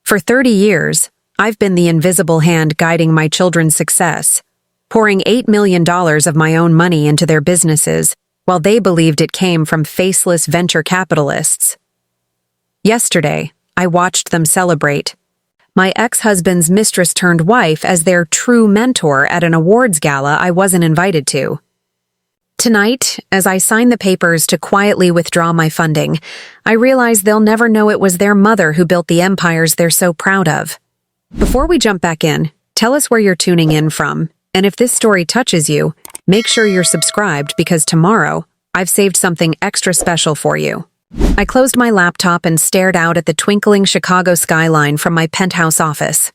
For 30 years, I've been the invisible hand guiding my children's success, pouring $8 million of my own money into their businesses while they believed it came from faceless venture capitalists. Yesterday, I watched them celebrate my ex-husband's mistress-turned-wife as their true mentor at an awards gala I wasn't invited to. Tonight, as I sign the papers to quietly withdraw my funding, I realize they'll never know it was their mother who built the empires they're so proud of. Before we jump back in, tell us where you're tuning in from, and if this story touches you, make sure you're subscribed because tomorrow, I've saved something extra special for you. I closed my laptop and stared out at the twinkling Chicago skyline from my penthouse office.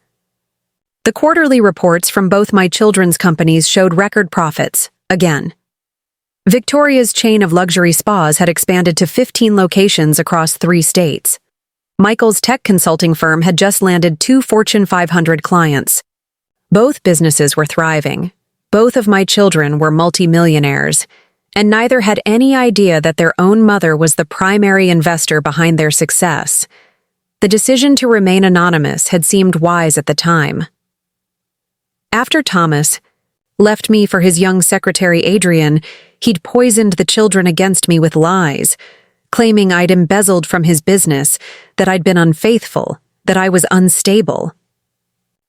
The quarterly reports from both my children's companies showed record profits, again. Victoria's chain of luxury spas had expanded to 15 locations across 3 states. Michael's tech consulting firm had just landed 2 Fortune 500 clients. Both businesses were thriving. Both of my children were multimillionaires, and neither had any idea that their own mother was the primary investor behind their success. The decision to remain anonymous had seemed wise at the time. After Thomas left me for his young secretary Adrian, he'd poisoned the children against me with lies, claiming I'd embezzled from his business, that I'd been unfaithful, that I was unstable.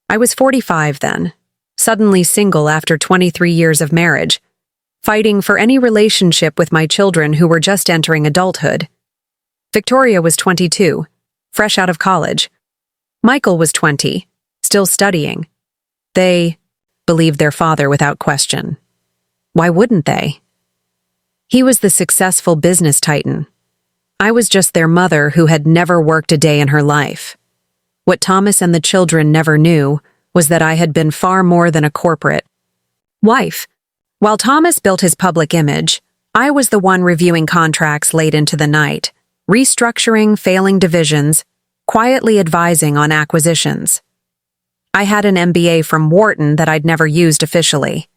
I was 45 then, suddenly single after 23 years of marriage, fighting for any relationship with my children who were just entering adulthood. Victoria was 22, fresh out of college. Michael was 20, still studying. They believed their father without question. Why wouldn't they? He was the successful business titan. I was just their mother who had never worked a day in her life. What Thomas and the children never knew was that I had been far more than a corporate wife. While Thomas built his public image, I was the one reviewing contracts late into the night, restructuring failing divisions, quietly advising on acquisitions. I had an MBA from Wharton that I'd never used officially.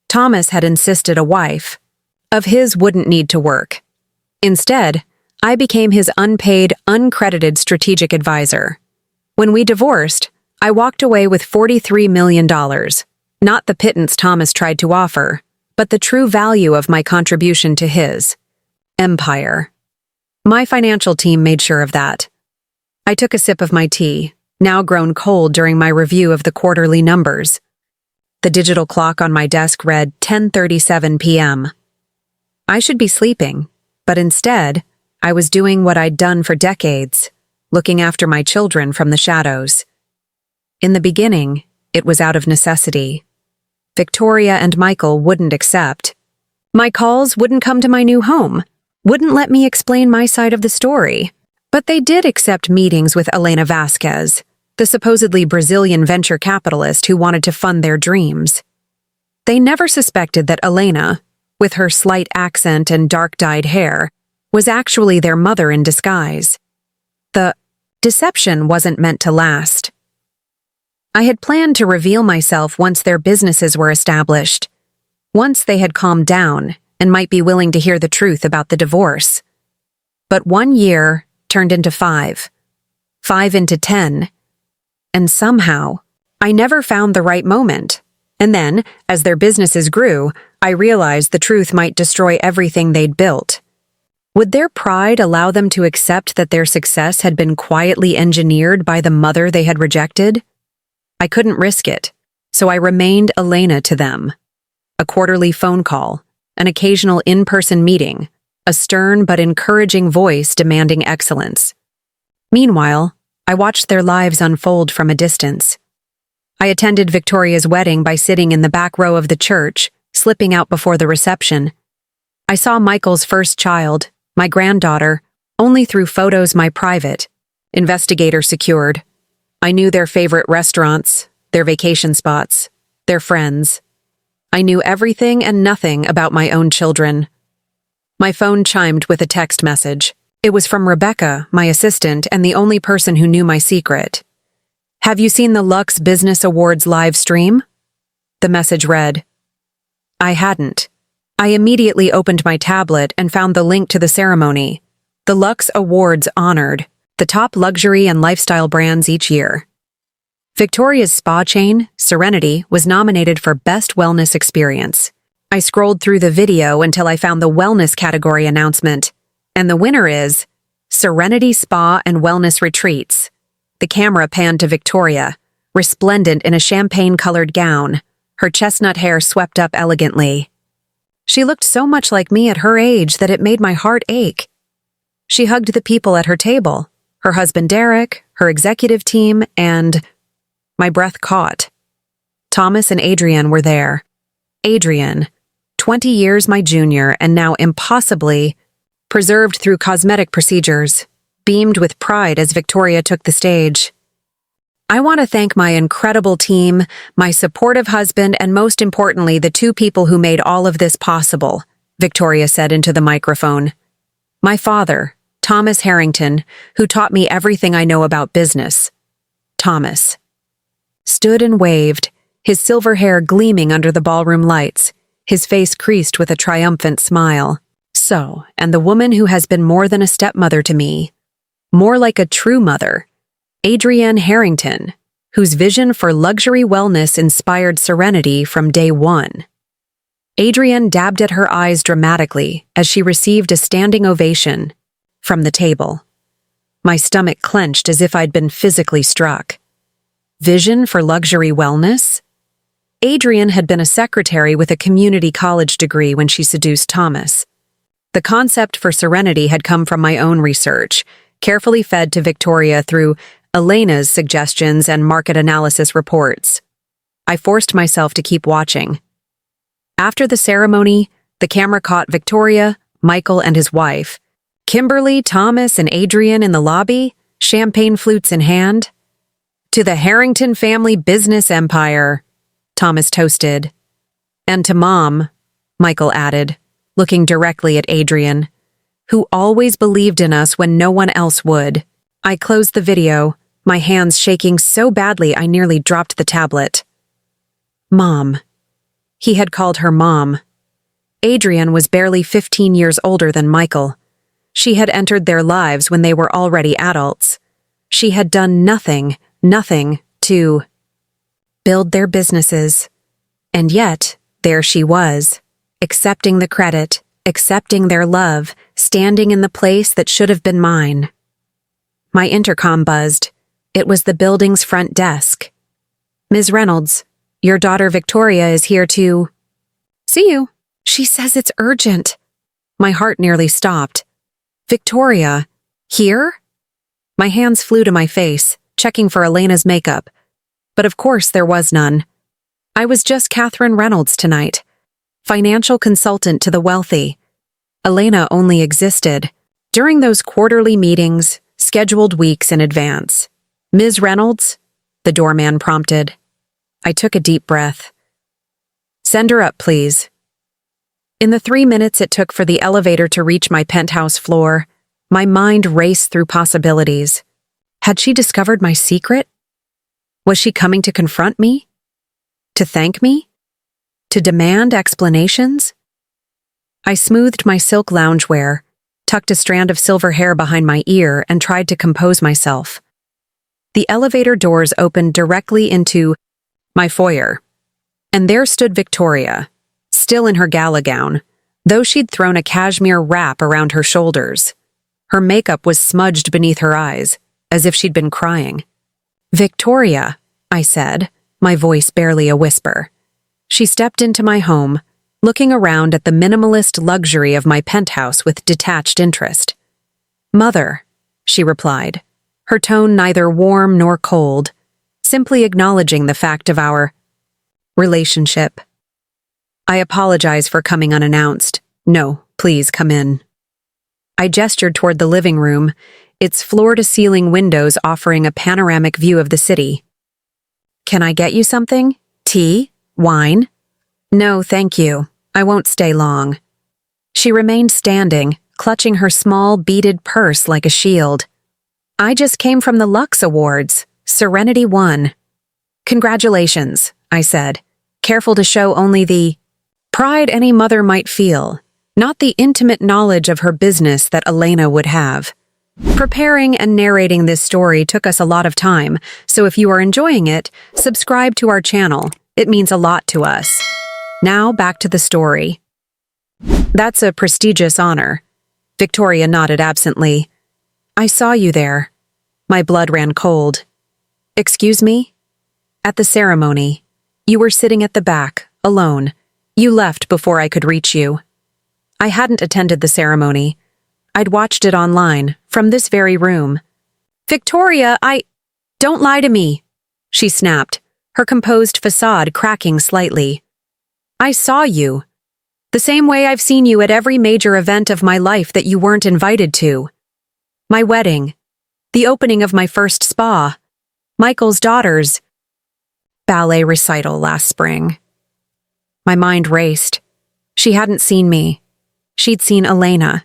Thomas had insisted a wife of his wouldn't need to work. Instead, I became his unpaid, uncredited strategic advisor. When we divorced, I walked away with $43 million, not the pittance Thomas tried to offer, but the true value of my contribution to his empire. My financial team made sure of that. I took a sip of my tea, now grown cold during my review of the quarterly numbers. The digital clock on my desk read 10:37 p.m. I should be sleeping, but instead, I was doing what I'd done for decades, looking after my children from the shadows. In the beginning, it was out of necessity. Victoria and Michael wouldn't accept. My calls wouldn't come to my new home, wouldn't let me explain my side of the story. But they did accept meetings with Elena Vasquez, the supposedly Brazilian venture capitalist who wanted to fund their dreams. They never suspected that Elena, with her slight accent and dark-dyed hair, was actually their mother in disguise. The deception wasn't meant to last. I had planned to reveal myself once their businesses were established, once they had calmed down and might be willing to hear the truth about the divorce. But 1 year turned into 5, 5 into 10, and somehow, I never found the right moment. And then, as their businesses grew, I realized the truth might destroy everything they'd built. Would their pride allow them to accept that their success had been quietly engineered by the mother they had rejected? I couldn't risk it, so I remained Elena to them. A quarterly phone call, an occasional in-person meeting, a stern but encouraging voice demanding excellence. Meanwhile, I watched their lives unfold from a distance. I attended Victoria's wedding by sitting in the back row of the church, slipping out before the reception. I saw Michael's first child, my granddaughter, only through photos my private investigator secured. I knew their favorite restaurants, their vacation spots, their friends. I knew everything and nothing about my own children. My phone chimed with a text message. It was from Rebecca, my assistant, and the only person who knew my secret. "Have you seen the Lux Business Awards live stream?" The message read. I hadn't. I immediately opened my tablet and found the link to the ceremony. The Lux Awards honored the top luxury and lifestyle brands each year. Victoria's spa chain, Serenity, was nominated for Best Wellness Experience. I scrolled through the video until I found the wellness category announcement, and the winner is Serenity Spa and Wellness Retreats. The camera panned to Victoria, resplendent in a champagne-colored gown, her chestnut hair swept up elegantly. She looked so much like me at her age that it made my heart ache. She hugged the people at her table, her husband Derek, her executive team, and my breath caught. Thomas and Adrian were there. Adrian, 20 years my junior and now impossibly preserved through cosmetic procedures, beamed with pride as Victoria took the stage. I want to thank my incredible team, my supportive husband, and most importantly, the two people who made all of this possible, Victoria said into the microphone. My father, Thomas Harrington, who taught me everything I know about business. Thomas stood and waved, his silver hair gleaming under the ballroom lights, his face creased with a triumphant smile. So, and the woman who has been more than a stepmother to me, more like a true mother, Adrienne Harrington, whose vision for luxury wellness inspired Serenity from day one. Adrienne dabbed at her eyes dramatically as she received a standing ovation from the table. My stomach clenched as if I'd been physically struck. Vision for luxury wellness? Adrienne had been a secretary with a community college degree when she seduced Thomas. The concept for Serenity had come from my own research, carefully fed to Victoria through Elena's suggestions and market analysis reports. I forced myself to keep watching. After the ceremony, the camera caught Victoria, Michael, and his wife, Kimberly, Thomas, and Adrian in the lobby, champagne flutes in hand. To the Harrington family business empire, Thomas toasted. And to Mom, Michael added, looking directly at Adrian, who always believed in us when no one else would. I closed the video, my hands shaking so badly I nearly dropped the tablet. Mom. He had called her Mom. Adrian was barely 15 years older than Michael. She had entered their lives when they were already adults. She had done nothing to build their businesses. And yet, there she was, accepting the credit, accepting their love, standing in the place that should have been mine. My intercom buzzed. It was the building's front desk. Ms. Reynolds, your daughter Victoria is here to see you. She says it's urgent. My heart nearly stopped. Victoria, here? My hands flew to my face, checking for Elena's makeup. But of course there was none. I was just Catherine Reynolds tonight, financial consultant to the wealthy. Elena only existed during those quarterly meetings, scheduled weeks in advance. Ms. Reynolds? The doorman prompted. I took a deep breath. Send her up, please. In the 3 minutes it took for the elevator to reach my penthouse floor, my mind raced through possibilities. Had she discovered my secret? Was she coming to confront me? To thank me? To demand explanations? I smoothed my silk loungewear, tucked a strand of silver hair behind my ear, and tried to compose myself. The elevator doors opened directly into my foyer, and there stood Victoria, still in her gala gown, though she'd thrown a cashmere wrap around her shoulders. Her makeup was smudged beneath her eyes, as if she'd been crying. Victoria, I said, my voice barely a whisper. She stepped into my home, looking around at the minimalist luxury of my penthouse with detached interest. Mother, she replied, her tone neither warm nor cold, simply acknowledging the fact of our relationship. I apologize for coming unannounced. No, please come in. I gestured toward the living room, its floor-to-ceiling windows offering a panoramic view of the city. Can I get you something? Tea? Wine? No, thank you. I won't stay long. She remained standing, clutching her small, beaded purse like a shield. I just came from the Lux Awards. Serenity won. Congratulations, I said, careful to show only the pride any mother might feel, not the intimate knowledge of her business that Elena would have. Preparing and narrating this story took us a lot of time, so if you are enjoying it, subscribe to our channel. It means a lot to us. Now back to the story. That's a prestigious honor. Victoria nodded absently. I saw you there. My blood ran cold. Excuse me? At the ceremony. You were sitting at the back, alone. You left before I could reach you. I hadn't attended the ceremony. I'd watched it online, from this very room. Victoria, Don't lie to me, she snapped, her composed facade cracking slightly. I saw you. The same way I've seen you at every major event of my life that you weren't invited to. My wedding. The opening of my first spa. Michael's daughter's ballet recital last spring. My mind raced. She hadn't seen me. She'd seen Elena.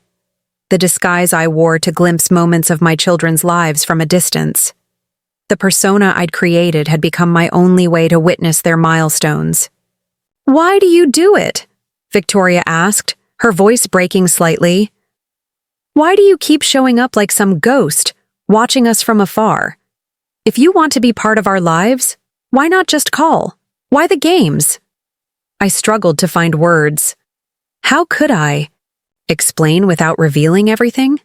The disguise I wore to glimpse moments of my children's lives from a distance. The persona I'd created had become my only way to witness their milestones. Why do you do it? Victoria asked, her voice breaking slightly. Why do you keep showing up like some ghost, watching us from afar? If you want to be part of our lives, why not just call? Why the games? I struggled to find words. How could I explain without revealing everything?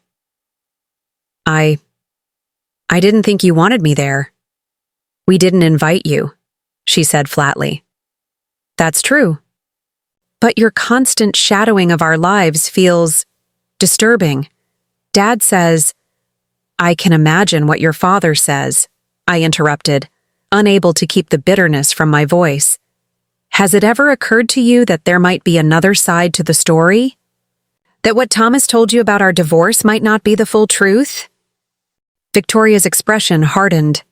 I didn't think you wanted me there. We didn't invite you, she said flatly. That's true. But your constant shadowing of our lives feels disturbing. Dad says, I can imagine what your father says, I interrupted, unable to keep the bitterness from my voice. Has it ever occurred to you that there might be another side to the story? That what Thomas told you about our divorce might not be the full truth? Victoria's expression hardened.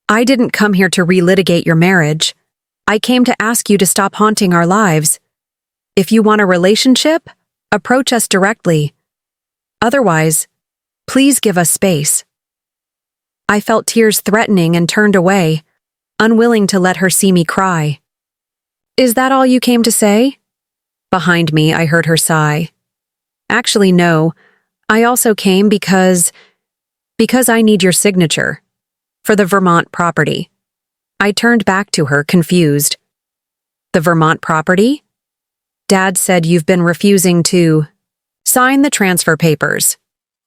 I didn't come here to relitigate your marriage. I came to ask you to stop haunting our lives. If you want a relationship, approach us directly. Otherwise, please give us space. I felt tears threatening and turned away, unwilling to let her see me cry. Is that all you came to say? Behind me, I heard her sigh. Actually, no. I also came because I need your signature. For the Vermont property. I turned back to her, confused. The Vermont property? Dad said you've been refusing to sign the transfer papers.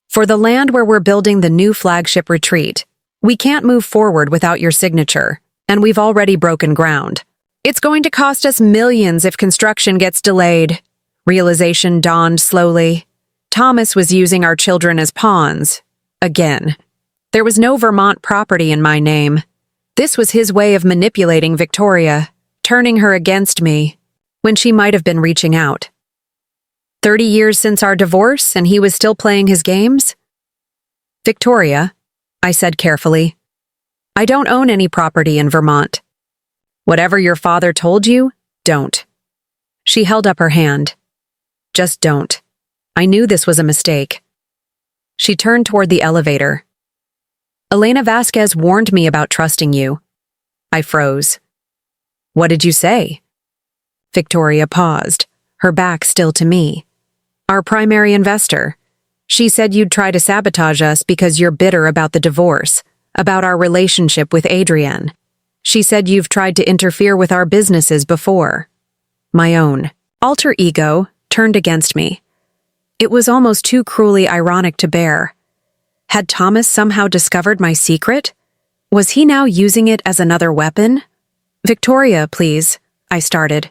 For the land where we're building the new flagship retreat. We can't move forward without your signature, and we've already broken ground. It's going to cost us millions if construction gets delayed. Realization dawned slowly. Thomas was using our children as pawns. Again. There was no Vermont property in my name. This was his way of manipulating Victoria, turning her against me, when she might have been reaching out. 30 years since our divorce, and he was still playing his games? Victoria, I said carefully, I don't own any property in Vermont. Whatever your father told you, don't. She held up her hand. Just don't. I knew this was a mistake. She turned toward the elevator. Elena Vasquez warned me about trusting you. I froze. What did you say? Victoria paused, her back still to me. Our primary investor. She said you'd try to sabotage us because you're bitter about the divorce, about our relationship with Adrienne. She said you've tried to interfere with our businesses before. My own alter ego turned against me. It was almost too cruelly ironic to bear. Had Thomas somehow discovered my secret? Was he now using it as another weapon? Victoria, please, I started.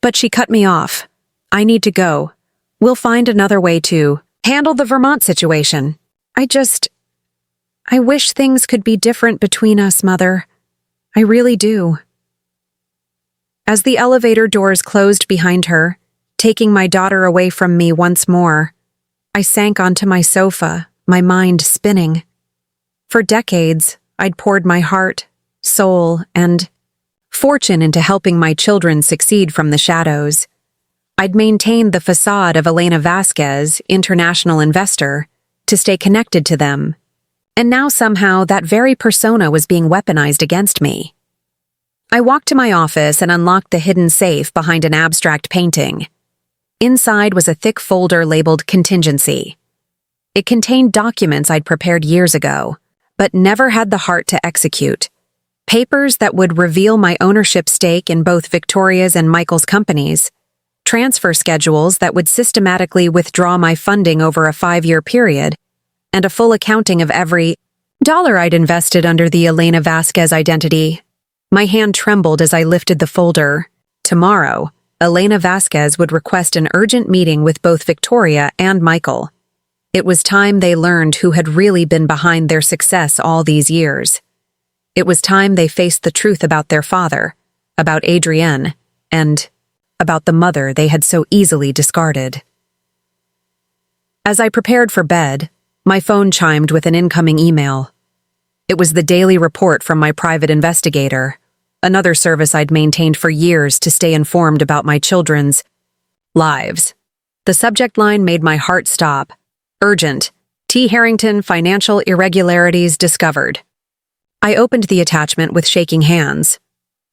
But she cut me off. I need to go. We'll find another way to handle the Vermont situation. I wish things could be different between us, Mother. I really do. As the elevator doors closed behind her, taking my daughter away from me once more, I sank onto my sofa, my mind spinning. For decades, I'd poured my heart, soul, and fortune into helping my children succeed from the shadows. I'd maintained the facade of Elena Vasquez, international investor, to stay connected to them. And now somehow that very persona was being weaponized against me. I walked to my office and unlocked the hidden safe behind an abstract painting. Inside was a thick folder labeled contingency. It contained documents I'd prepared years ago, but never had the heart to execute. Papers that would reveal my ownership stake in both Victoria's and Michael's companies, transfer schedules that would systematically withdraw my funding over a 5-year period, and a full accounting of every dollar I'd invested under the Elena Vasquez identity. My hand trembled as I lifted the folder. Tomorrow, Elena Vasquez would request an urgent meeting with both Victoria and Michael. It was time they learned who had really been behind their success all these years. It was time they faced the truth about their father, about Adrienne, and about the mother they had so easily discarded. As I prepared for bed, my phone chimed with an incoming email. It was the daily report from my private investigator, another service I'd maintained for years to stay informed about my children's lives. The subject line made my heart stop. Urgent. T. Harrington financial irregularities discovered. I opened the attachment with shaking hands.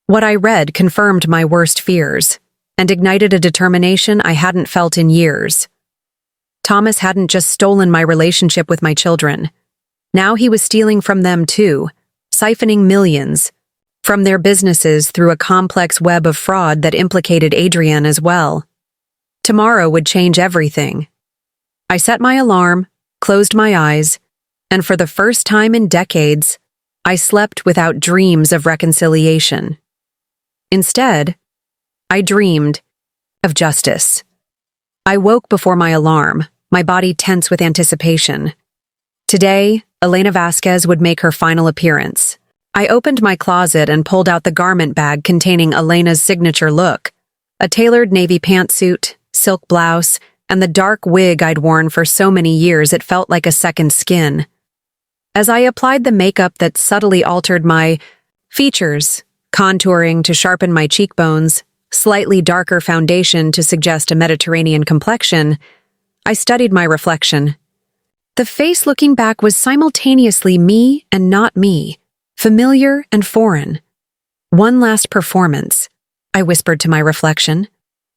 What I read confirmed my worst fears and ignited a determination I hadn't felt in years. Thomas hadn't just stolen my relationship with my children. Now he was stealing from them too, siphoning millions from their businesses through a complex web of fraud that implicated Adrienne as well. Tomorrow would change everything. I set my alarm, closed my eyes, and for the first time in decades, I slept without dreams of reconciliation. Instead, I dreamed of justice. I woke before my alarm, my body tense with anticipation. Today, Elena Vasquez would make her final appearance. I opened my closet and pulled out the garment bag containing Elena's signature look, a tailored navy pantsuit, silk blouse, and the dark wig I'd worn for so many years it felt like a second skin. As I applied the makeup that subtly altered my features, contouring to sharpen my cheekbones, slightly darker foundation to suggest a Mediterranean complexion, I studied my reflection. The face looking back was simultaneously me and not me, familiar and foreign. One last performance, I whispered to my reflection.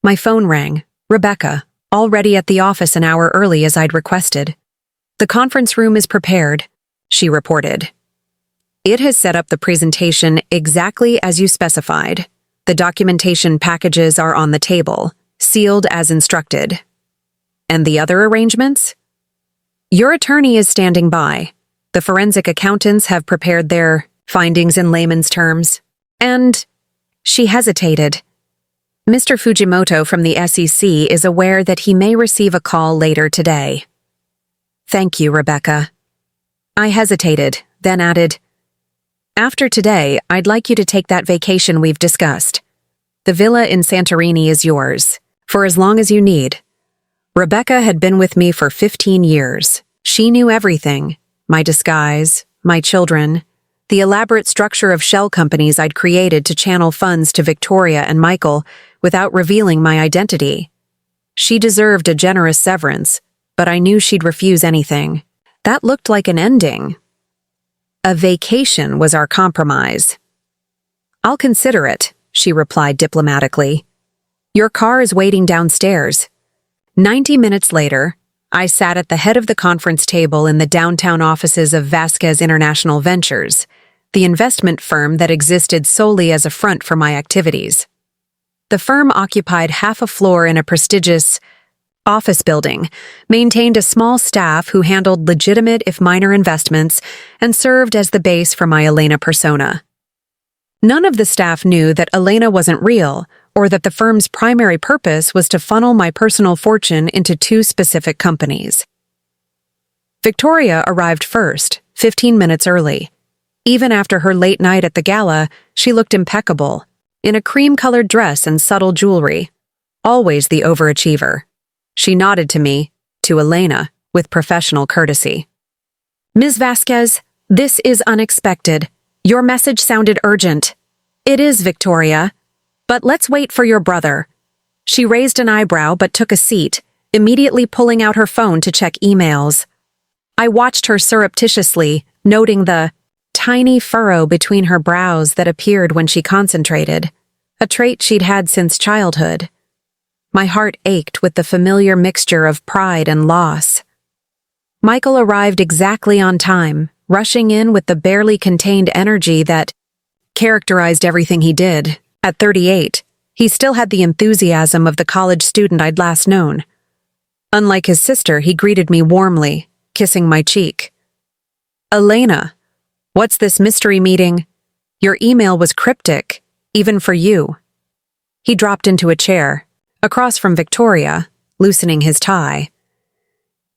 My phone rang. Rebecca, already at the office an hour early as I'd requested. The conference room is prepared, she reported. It has set up the presentation exactly as you specified. The documentation packages are on the table, sealed as instructed. And the other arrangements? Your attorney is standing by. The forensic accountants have prepared their findings in layman's terms. And she hesitated. Mr. Fujimoto from the SEC is aware that he may receive a call later today. Thank you, Rebecca. I hesitated, then added, after today, I'd like you to take that vacation we've discussed. The villa in Santorini is yours, for as long as you need. Rebecca had been with me for 15 years. She knew everything, my disguise, my children, the elaborate structure of shell companies I'd created to channel funds to Victoria and Michael without revealing my identity. She deserved a generous severance, but I knew she'd refuse anything. That looked like an ending. A vacation was our compromise. I'll consider it, she replied diplomatically. Your car is waiting downstairs. 90 minutes later, I sat at the head of the conference table in the downtown offices of Vasquez International Ventures, the investment firm that existed solely as a front for my activities. The firm occupied half a floor in a prestigious office building, maintained a small staff who handled legitimate if minor investments, and served as the base for my Elena persona. None of the staff knew that Elena wasn't real, or that the firm's primary purpose was to funnel my personal fortune into 2 specific companies. Victoria arrived first, 15 minutes early. Even after her late night at the gala, she looked impeccable, in a cream-colored dress and subtle jewelry. Always the overachiever. She nodded to me, to Elena, with professional courtesy. Ms. Vasquez, this is unexpected. Your message sounded urgent. It is, Victoria. But let's wait for your brother. She raised an eyebrow but took a seat, immediately pulling out her phone to check emails. I watched her surreptitiously, noting the tiny furrow between her brows that appeared when she concentrated, a trait she'd had since childhood. My heart ached with the familiar mixture of pride and loss. Michael arrived exactly on time, rushing in with the barely contained energy that characterized everything he did. At 38, he still had the enthusiasm of the college student I'd last known. Unlike his sister, he greeted me warmly, kissing my cheek. "Elena, what's this mystery meeting? Your email was cryptic, even for you." He dropped into a chair, across from Victoria, loosening his tie.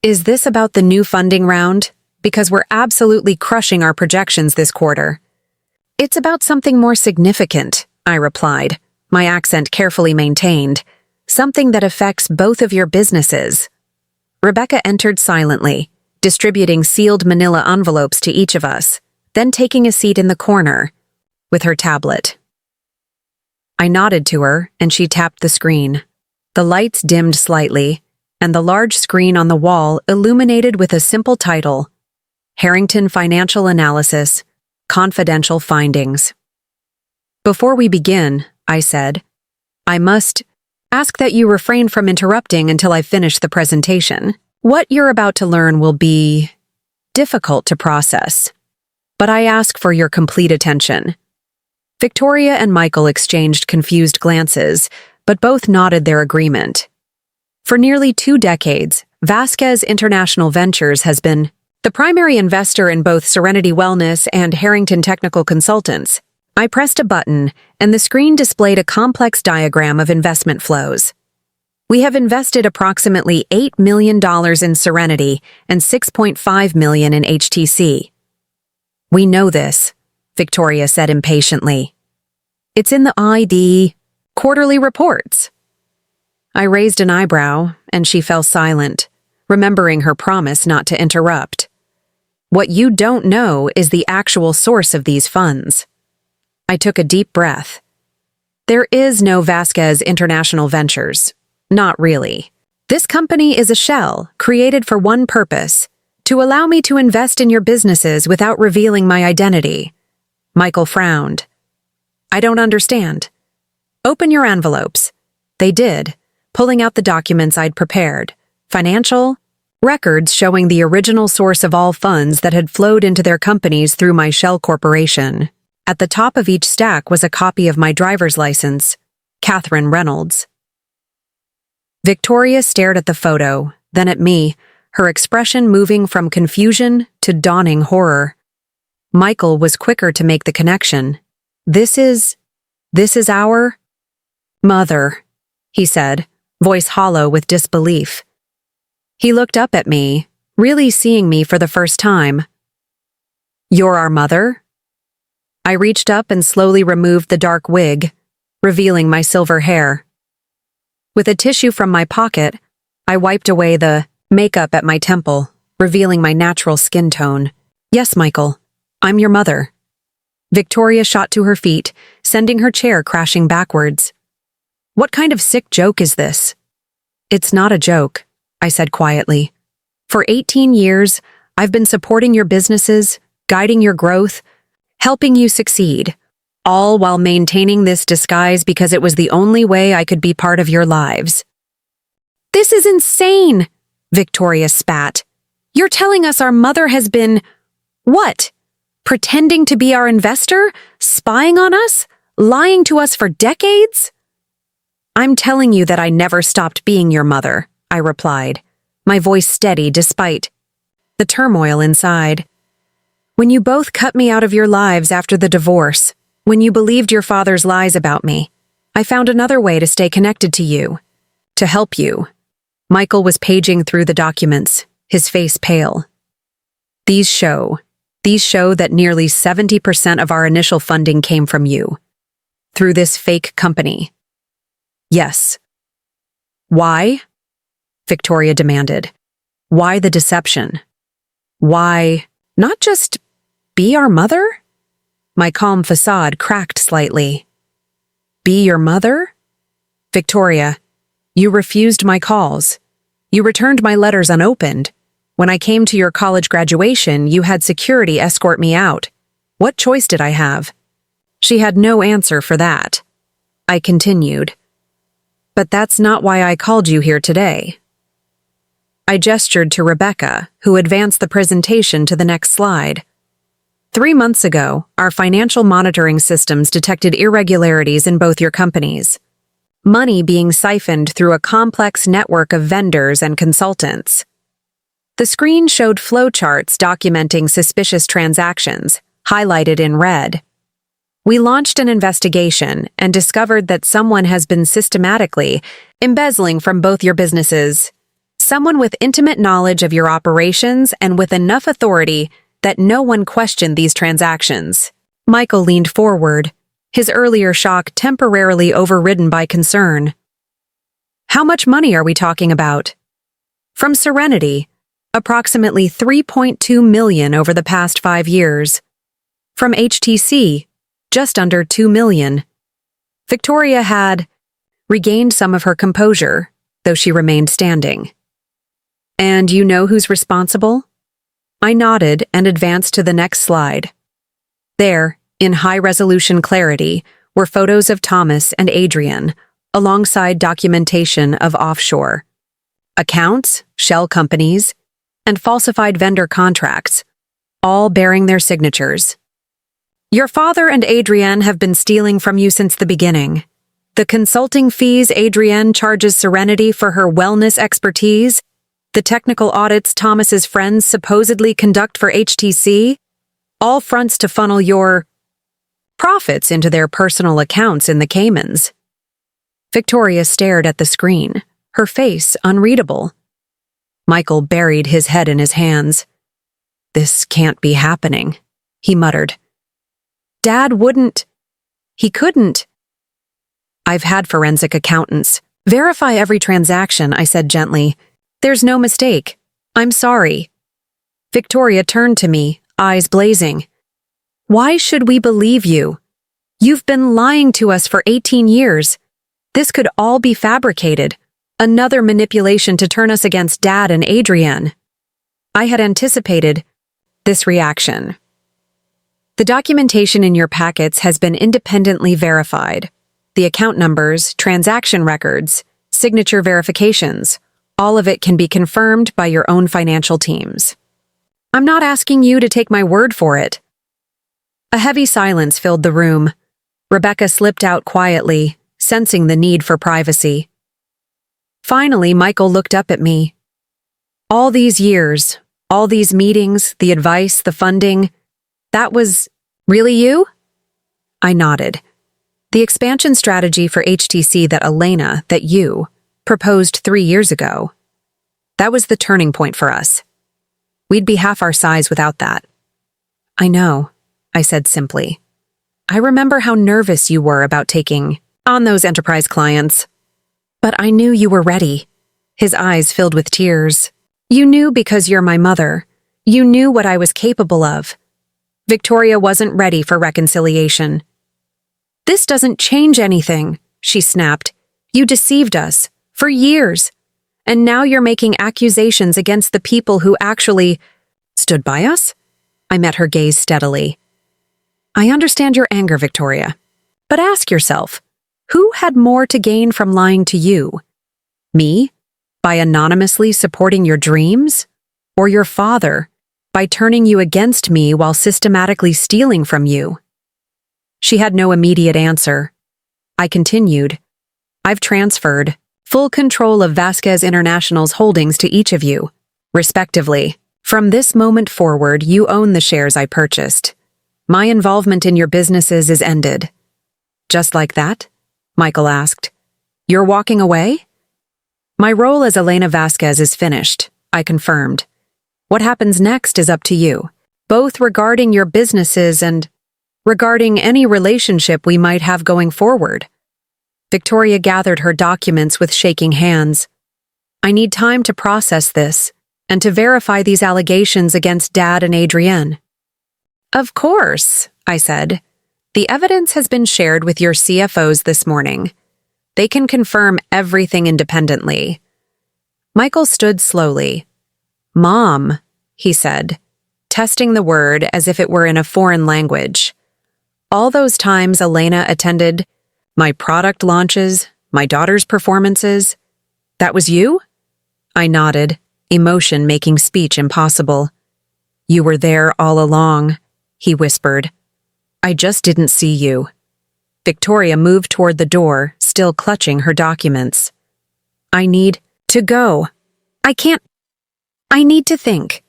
"Is this about the new funding round? Because we're absolutely crushing our projections this quarter." "It's about something more significant," I replied, my accent carefully maintained. "Something that affects both of your businesses." Rebecca entered silently, distributing sealed manila envelopes to each of us, then taking a seat in the corner, with her tablet. I nodded to her, and she tapped the screen. The lights dimmed slightly, and the large screen on the wall illuminated with a simple title, Harrington Financial Analysis, Confidential Findings. "Before we begin," I said, "I must ask that you refrain from interrupting until I finish the presentation. What you're about to learn will be difficult to process, but I ask for your complete attention." Victoria and Michael exchanged confused glances, but both nodded their agreement. For nearly 2 decades, Vasquez International Ventures has been the primary investor in both Serenity Wellness and Harrington Technical Consultants. I pressed a button, and the screen displayed a complex diagram of investment flows. "We have invested approximately $8 million in Serenity and $6.5 million in HTC. "We know this," Victoria said impatiently. "It's in the ID quarterly reports." I raised an eyebrow, and she fell silent, remembering her promise not to interrupt. "What you don't know is the actual source of these funds." I took a deep breath. There is no Vasquez International Ventures. Not really. This company is a shell, created for one purpose, to allow me to invest in your businesses without revealing my identity. Michael frowned. "I don't understand." "Open your envelopes." They did, pulling out the documents I'd prepared. Financial records showing the original source of all funds that had flowed into their companies through my shell corporation. At the top of each stack was a copy of my driver's license, Catherine Reynolds. Victoria stared at the photo, then at me, her expression moving from confusion to dawning horror. Michael was quicker to make the connection. This is our mother," he said, voice hollow with disbelief. He looked up at me, really seeing me for the first time. "You're our mother?" I reached up and slowly removed the dark wig, revealing my silver hair. With a tissue from my pocket, I wiped away the makeup at my temple, revealing my natural skin tone. "Yes, Michael, I'm your mother." Victoria shot to her feet, sending her chair crashing backwards. "What kind of sick joke is this?" "It's not a joke," I said quietly. "For 18 years, I've been supporting your businesses, guiding your growth, helping you succeed, all while maintaining this disguise because it was the only way I could be part of your lives." "This is insane," Victoria spat. "You're telling us our mother has been, what? Pretending to be our investor? Spying on us? Lying to us for decades?" "I'm telling you that I never stopped being your mother," I replied, my voice steady despite the turmoil inside. "When you both cut me out of your lives after the divorce, when you believed your father's lies about me, I found another way to stay connected to you, to help you." Michael was paging through the documents, his face pale. These show that nearly 70% of our initial funding came from you, through this fake company." "Yes." "Why?" Victoria demanded. "Why the deception? Why not just be our mother?" My calm facade cracked slightly. "Be your mother?" "Victoria, you refused my calls. You returned my letters unopened. When I came to your college graduation, you had security escort me out. What choice did I have?" She had no answer for that. I continued. "But that's not why I called you here today." I gestured to Rebecca, who advanced the presentation to the next slide. 3 months ago, our financial monitoring systems detected irregularities in both your companies. Money being siphoned through a complex network of vendors and consultants. The screen showed flowcharts documenting suspicious transactions, highlighted in red. We launched an investigation and discovered that someone has been systematically embezzling from both your businesses. Someone with intimate knowledge of your operations and with enough authority that no one questioned these transactions. Michael leaned forward, his earlier shock temporarily overridden by concern. How much money are we talking about? From Serenity, approximately $3.2 million over the past 5 years. From HTC, just under $2 million. Victoria had regained some of her composure, though she remained standing. And you know who's responsible? I nodded and advanced to the next slide. There, in high-resolution clarity, were photos of Thomas and Adrian, alongside documentation of offshore accounts, shell companies, and falsified vendor contracts, all bearing their signatures. Your father and Adrienne have been stealing from you since the beginning. The consulting fees Adrienne charges Serenity for her wellness expertise, the technical audits Thomas's friends supposedly conduct for HTC, all fronts to funnel your profits into their personal accounts in the Caymans. Victoria stared at the screen, her face unreadable. Michael buried his head in his hands. This can't be happening, he muttered. Dad wouldn't. He couldn't. I've had forensic accountants verify every transaction, I said gently. There's no mistake. I'm sorry. Victoria turned to me, eyes blazing. Why should we believe you? You've been lying to us for 18 years. This could all be fabricated. Another manipulation to turn us against Dad and Adrienne. I had anticipated this reaction. The documentation in your packets has been independently verified. The account numbers, transaction records, signature verifications, all of it can be confirmed by your own financial teams. I'm not asking you to take my word for it. A heavy silence filled the room. Rebecca slipped out quietly, sensing the need for privacy. Finally, Michael looked up at me. All these years, all these meetings, the advice, the funding, that was really you? I nodded. The expansion strategy for HTC that you, proposed 3 years ago. That was the turning point for us. We'd be half our size without that. I know, I said simply. I remember how nervous you were about taking on those enterprise clients. But I knew you were ready. His eyes filled with tears. You knew because you're my mother. You knew what I was capable of. Victoria wasn't ready for reconciliation. This doesn't change anything, she snapped. You deceived us, for years. And now you're making accusations against the people who actually stood by us? I met her gaze steadily. I understand your anger, Victoria. But ask yourself, who had more to gain from lying to you? Me, by anonymously supporting your dreams? Or your father, by turning you against me while systematically stealing from you? She had no immediate answer. I continued. I've transferred full control of Vasquez International's holdings to each of you, respectively. From this moment forward, you own the shares I purchased. My involvement in your businesses is ended. Just like that? Michael asked. You're walking away? My role as Elena Vasquez is finished, I confirmed. What happens next is up to you, both regarding your businesses and regarding any relationship we might have going forward. Victoria gathered her documents with shaking hands. I need time to process this and to verify these allegations against Dad and Adrienne. Of course, I said. The evidence has been shared with your CFOs this morning. They can confirm everything independently. Michael stood slowly. Mom, he said, testing the word as if it were in a foreign language. All those times Elena attended my product launches, my daughter's performances, that was you? I nodded, emotion making speech impossible. "You were there all along," he whispered. "I just didn't see you." Victoria moved toward the door, still clutching her documents. "I need to go. I can't. I need to think."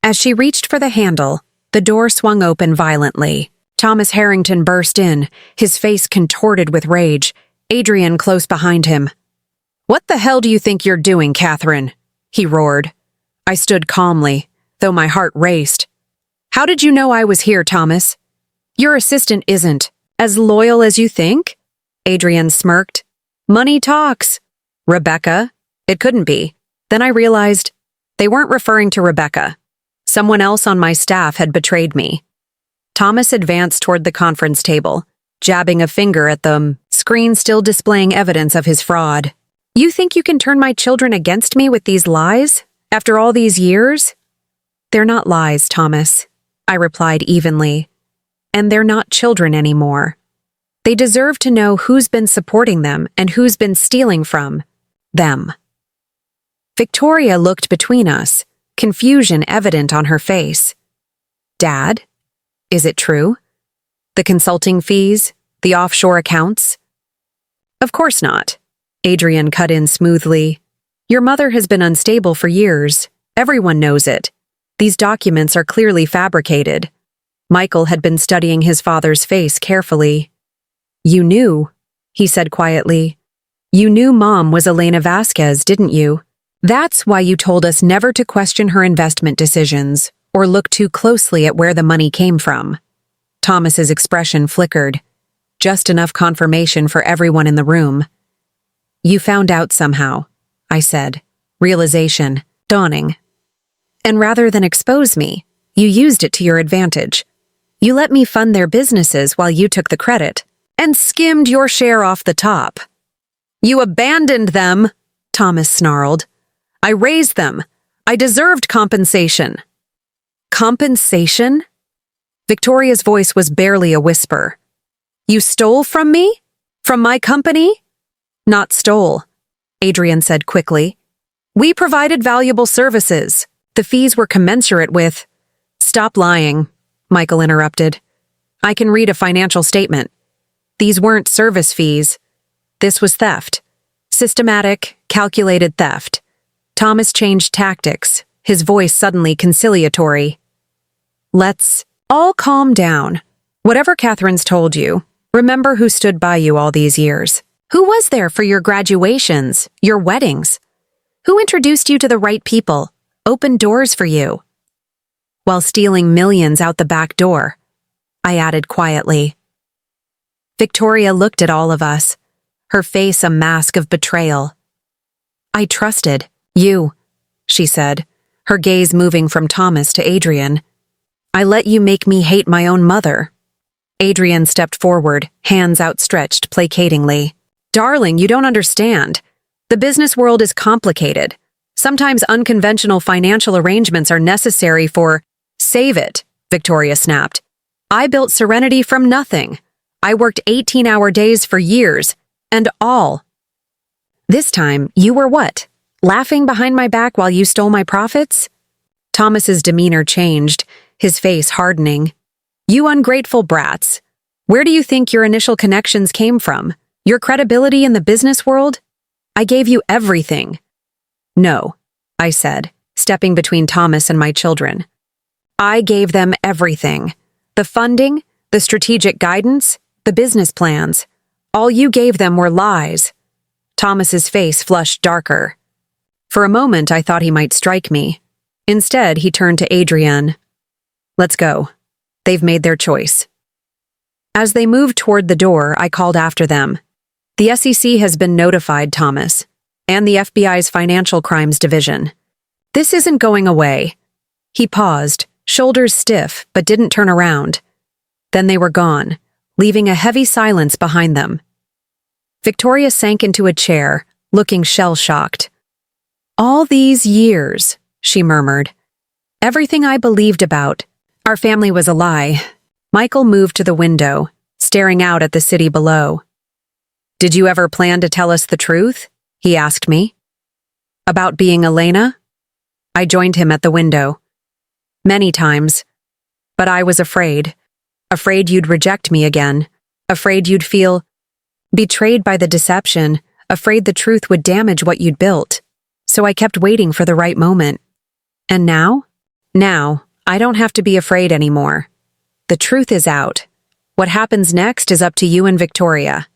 As she reached for the handle, the door swung open violently. Thomas Harrington burst in, his face contorted with rage, Adrian close behind him. "What the hell do you think you're doing, Catherine?" he roared. I stood calmly, though my heart raced. "How did you know I was here, Thomas?" "Your assistant isn't as loyal as you think?" Adrian smirked. "Money talks." "Rebecca?" It couldn't be. Then I realized they weren't referring to Rebecca. Someone else on my staff had betrayed me. Thomas advanced toward the conference table, jabbing a finger at the screen still displaying evidence of his fraud. "You think you can turn my children against me with these lies? After all these years?" "They're not lies, Thomas," I replied evenly. "And they're not children anymore. They deserve to know who's been supporting them and who's been stealing from them." Victoria looked between us, confusion evident on her face. "Dad? Is it true? The consulting fees? The offshore accounts?" "Of course not," Adrian cut in smoothly. "Your mother has been unstable for years. Everyone knows it. These documents are clearly fabricated." Michael had been studying his father's face carefully. "You knew," he said quietly. "You knew Mom was Elena Vasquez, didn't you? That's why you told us never to question her investment decisions or look too closely at where the money came from." Thomas's expression flickered. Just enough confirmation for everyone in the room. "You found out somehow," I said, realization dawning. "And rather than expose me, you used it to your advantage. You let me fund their businesses while you took the credit, and skimmed your share off the top." "You abandoned them," Thomas snarled. "I raised them. I deserved compensation." "Compensation?" Victoria's voice was barely a whisper. "You stole from me? From my company?" "Not stole," Adrian said quickly. "We provided valuable services. The fees were commensurate with—" "Stop lying," Michael interrupted. "I can read a financial statement. These weren't service fees. This was theft. Systematic, calculated theft." Thomas changed tactics, his voice suddenly conciliatory. "Let's all calm down. Whatever Catherine's told you, remember who stood by you all these years. Who was there for your graduations, your weddings? Who introduced you to the right people, opened doors for you? While stealing millions out the back door," I added quietly. Victoria looked at all of us, her face a mask of betrayal. "I trusted you," she said, her gaze moving from Thomas to Adrian. "I let you make me hate my own mother." Adrian stepped forward, hands outstretched placatingly. "Darling, you don't understand. The business world is complicated. Sometimes unconventional financial arrangements are necessary for—" "Save it," Victoria snapped. "I built Serenity from nothing. I worked 18-hour days for years, and all. This time, you were what? Laughing behind my back while you stole my profits?" Thomas's demeanor changed, his face hardening. "You ungrateful brats. Where do you think your initial connections came from? Your credibility in the business world? I gave you everything." "No," I said, stepping between Thomas and my children. "I gave them everything. The funding, the strategic guidance, the business plans. All you gave them were lies." Thomas's face flushed darker. For a moment, I thought he might strike me. Instead, he turned to Adrian. "Let's go. They've made their choice." As they moved toward the door, I called after them. "The SEC has been notified, Thomas, and the FBI's Financial Crimes Division. This isn't going away." He paused, shoulders stiff, but didn't turn around. Then they were gone, leaving a heavy silence behind them. Victoria sank into a chair, looking shell-shocked. "All these years," she murmured. "Everything I believed about our family was a lie." Michael moved to the window, staring out at the city below. "Did you ever plan to tell us the truth?" he asked me. "About being Elena?" I joined him at the window. Many times. But I was afraid. Afraid you'd reject me again. Afraid you'd feel betrayed by the deception. Afraid the truth would damage what you'd built. So I kept waiting for the right moment. And now? Now, I don't have to be afraid anymore. The truth is out. What happens next is up to you and Victoria.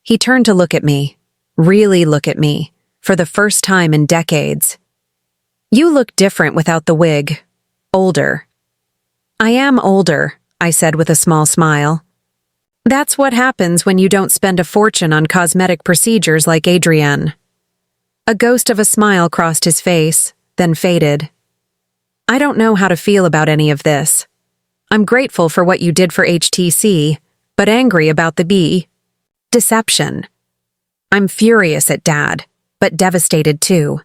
He turned to look at me. Really look at me. For the first time in decades. You look different without the wig. Older. I am older, I said with a small smile. That's what happens when you don't spend a fortune on cosmetic procedures like Adrienne. A ghost of a smile crossed his face, then faded. I don't know how to feel about any of this. I'm grateful for what you did for HTC, but angry about the deception. I'm furious at Dad, but devastated too.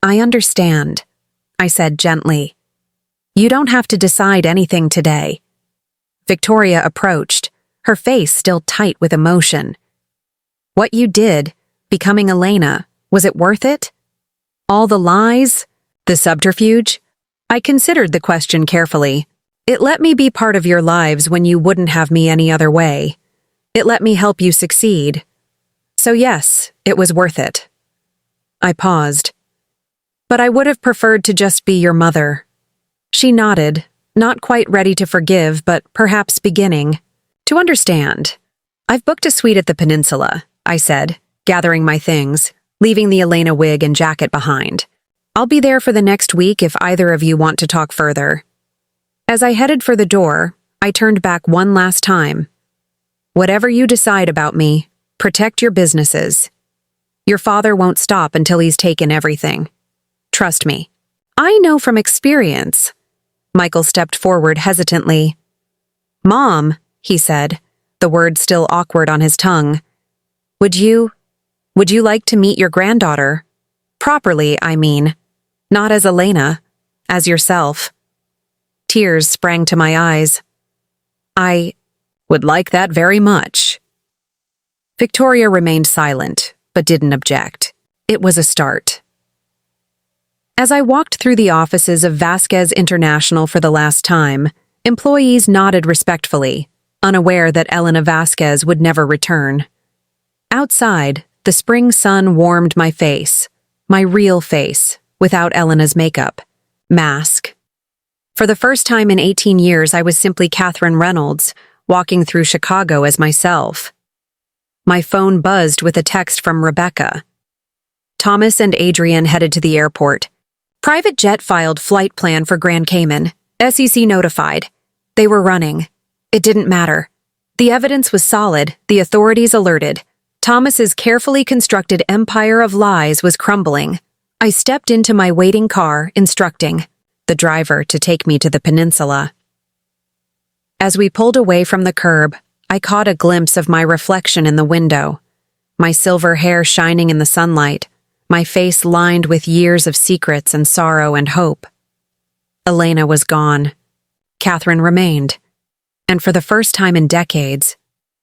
I understand, I said gently. You don't have to decide anything today. Victoria approached, her face still tight with emotion. What you did, becoming Elena, was it worth it? All the lies? The subterfuge? I considered the question carefully. It let me be part of your lives when you wouldn't have me any other way. It let me help you succeed. So yes, it was worth it. I paused. But I would have preferred to just be your mother. She nodded, not quite ready to forgive, but perhaps beginning to understand. I've booked a suite at the Peninsula, I said, gathering my things, leaving the Elena wig and jacket behind. I'll be there for the next week if either of you want to talk further. As I headed for the door, I turned back one last time. Whatever you decide about me, protect your businesses. Your father won't stop until he's taken everything. Trust me. I know from experience. Michael stepped forward hesitantly. Mom, he said, the word still awkward on his tongue. Would you like to meet your granddaughter? Properly, I mean. Not as Elena, as yourself. Tears sprang to my eyes. I would like that very much. Victoria remained silent, but didn't object. It was a start. As I walked through the offices of Vasquez International for the last time, employees nodded respectfully, unaware that Elena Vasquez would never return. Outside, the spring sun warmed my face, my real face, without Elena's makeup, mask. For the first time in 18 years, I was simply Catherine Reynolds, walking through Chicago as myself. My phone buzzed with a text from Rebecca. Thomas and Adrienne headed to the airport. Private jet filed flight plan for Grand Cayman. SEC notified. They were running. It didn't matter. The evidence was solid, the authorities alerted. Thomas's carefully constructed empire of lies was crumbling. I stepped into my waiting car, instructing the driver to take me to the Peninsula. As we pulled away from the curb, I caught a glimpse of my reflection in the window, my silver hair shining in the sunlight, my face lined with years of secrets and sorrow and hope. Elena was gone. Catherine remained. And for the first time in decades,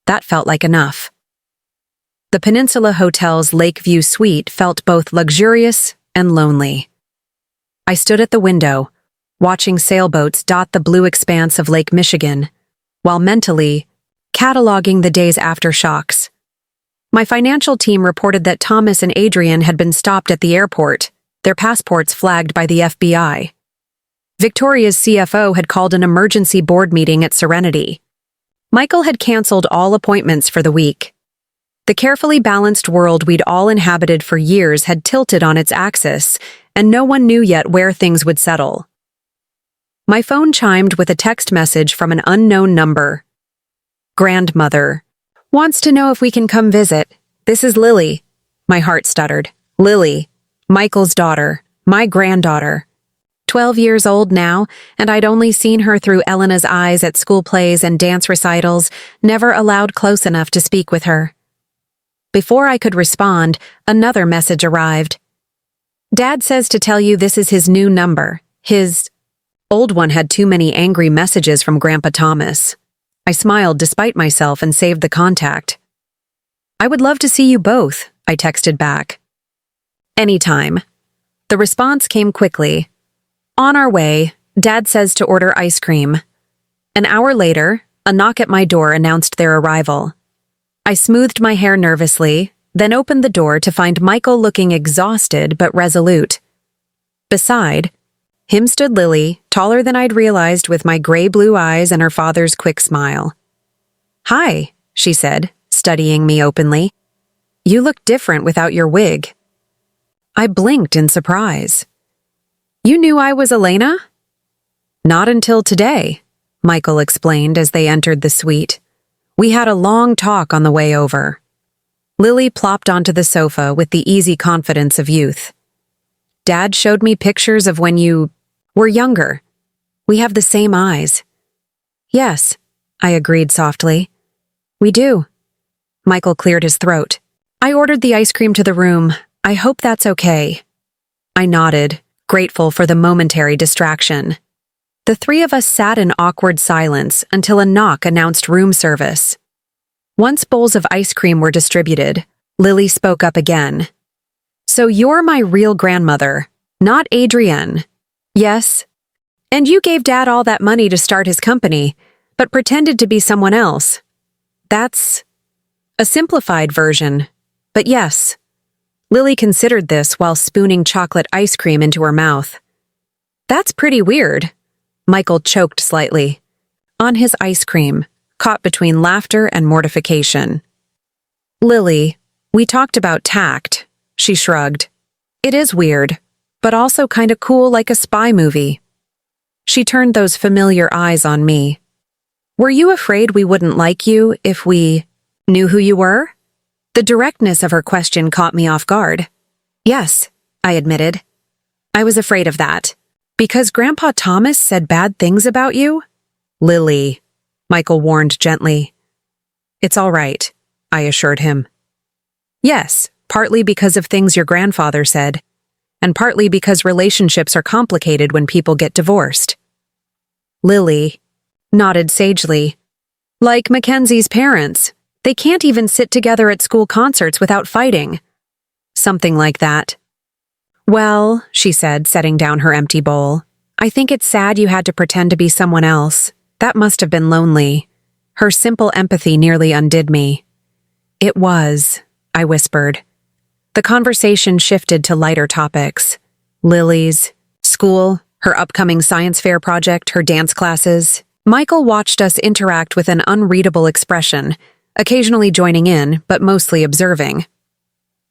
that felt like enough. The Peninsula Hotel's Lakeview suite felt both luxurious and lonely. I stood at the window, watching sailboats dot the blue expanse of Lake Michigan, while mentally cataloging the day's aftershocks. My financial team reported that Thomas and Adrienne had been stopped at the airport, their passports flagged by the FBI. Victoria's CFO had called an emergency board meeting at Serenity. Michael had canceled all appointments for the week. The carefully balanced world we'd all inhabited for years had tilted on its axis, and no one knew yet where things would settle. My phone chimed with a text message from an unknown number. Grandmother. Wants to know if we can come visit. This is Lily. My heart stuttered. Lily. Michael's daughter. My granddaughter. 12 years old now, and I'd only seen her through Elena's eyes at school plays and dance recitals, never allowed close enough to speak with her. Before I could respond, another message arrived. Dad says to tell you this is his new number. His old one had too many angry messages from Grandpa Thomas. I smiled despite myself and saved the contact. I would love to see you both, I texted back. Anytime. The response came quickly, On our way, Dad says to order ice cream. An hour later, a knock at my door announced their arrival. I smoothed my hair nervously, then opened the door to find Michael looking exhausted but resolute. Beside him stood Lily, taller than I'd realized, with my gray-blue eyes and her father's quick smile. "Hi," she said, studying me openly. "You look different without your wig." I blinked in surprise. "You knew I was Elena?" "Not until today," Michael explained as they entered the suite. "We had a long talk on the way over." Lily plopped onto the sofa with the easy confidence of youth. "Dad showed me pictures of when you were younger. We have the same eyes." "Yes," I agreed softly. "We do." Michael cleared his throat. "I ordered the ice cream to the room. I hope that's okay." I nodded, grateful for the momentary distraction. The three of us sat in awkward silence until a knock announced room service. Once bowls of ice cream were distributed, Lily spoke up again. "So you're my real grandmother, not Adrienne." "Yes." "And you gave Dad all that money to start his company, but pretended to be someone else." "That's a simplified version, but yes." Lily considered this while spooning chocolate ice cream into her mouth. "That's pretty weird." Michael choked slightly on his ice cream, caught between laughter and mortification. "Lily, we talked about tact," she shrugged. "It is weird, but also kinda cool, like a spy movie." She turned those familiar eyes on me. "Were you afraid we wouldn't like you if we knew who you were?" The directness of her question caught me off guard. "Yes," I admitted. "I was afraid of that. Because Grandpa Thomas said bad things about you?" "Lily," Michael warned gently. "It's all right," I assured him. "Yes, partly because of things your grandfather said, and partly because relationships are complicated when people get divorced." Lily nodded sagely. "Like Mackenzie's parents. They can't even sit together at school concerts without fighting." "Something like that." "Well," she said, setting down her empty bowl, "I think it's sad you had to pretend to be someone else. That must have been lonely." Her simple empathy nearly undid me. "It was," I whispered. The conversation shifted to lighter topics. Lily's school, her upcoming science fair project, her dance classes. Michael watched us interact with an unreadable expression, occasionally joining in, but mostly observing.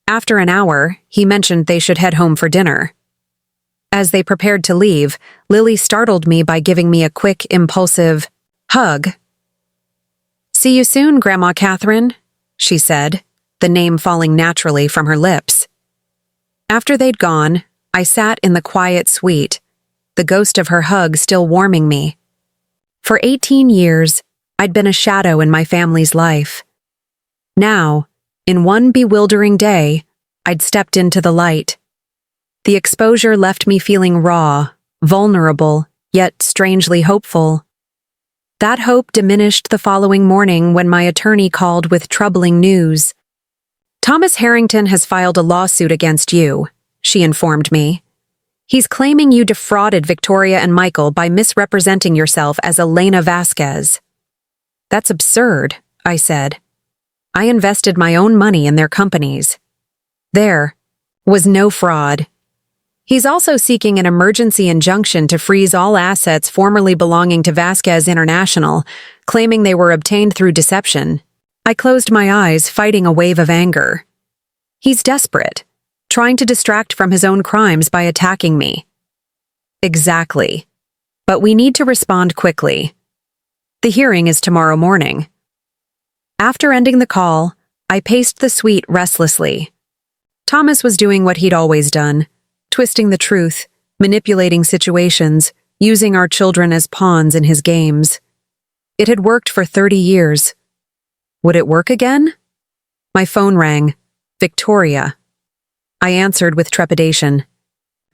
After an hour, he mentioned they should head home for dinner. As they prepared to leave, Lily startled me by giving me a quick, impulsive hug. "See you soon, Grandma Catherine," she said, the name falling naturally from her lips. After they'd gone, I sat in the quiet suite, the ghost of her hug still warming me. For 18 years, I'd been a shadow in my family's life. Now, in one bewildering day, I'd stepped into the light. The exposure left me feeling raw, vulnerable, yet strangely hopeful. That hope diminished the following morning when my attorney called with troubling news. "Thomas Harrington has filed a lawsuit against you," she informed me. "He's claiming you defrauded Victoria and Michael by misrepresenting yourself as Elena Vasquez." "That's absurd," I said. "I invested my own money in their companies. There was no fraud." He's also seeking an emergency injunction to freeze all assets formerly belonging to Vasquez International, claiming they were obtained through deception. I closed my eyes, fighting a wave of anger. He's desperate, trying to distract from his own crimes by attacking me. Exactly. But we need to respond quickly. The hearing is tomorrow morning. After ending the call, I paced the suite restlessly. Thomas was doing what he'd always done, twisting the truth, manipulating situations, using our children as pawns in his games. It had worked for 30 years. Would it work again? My phone rang. Victoria. I answered with trepidation.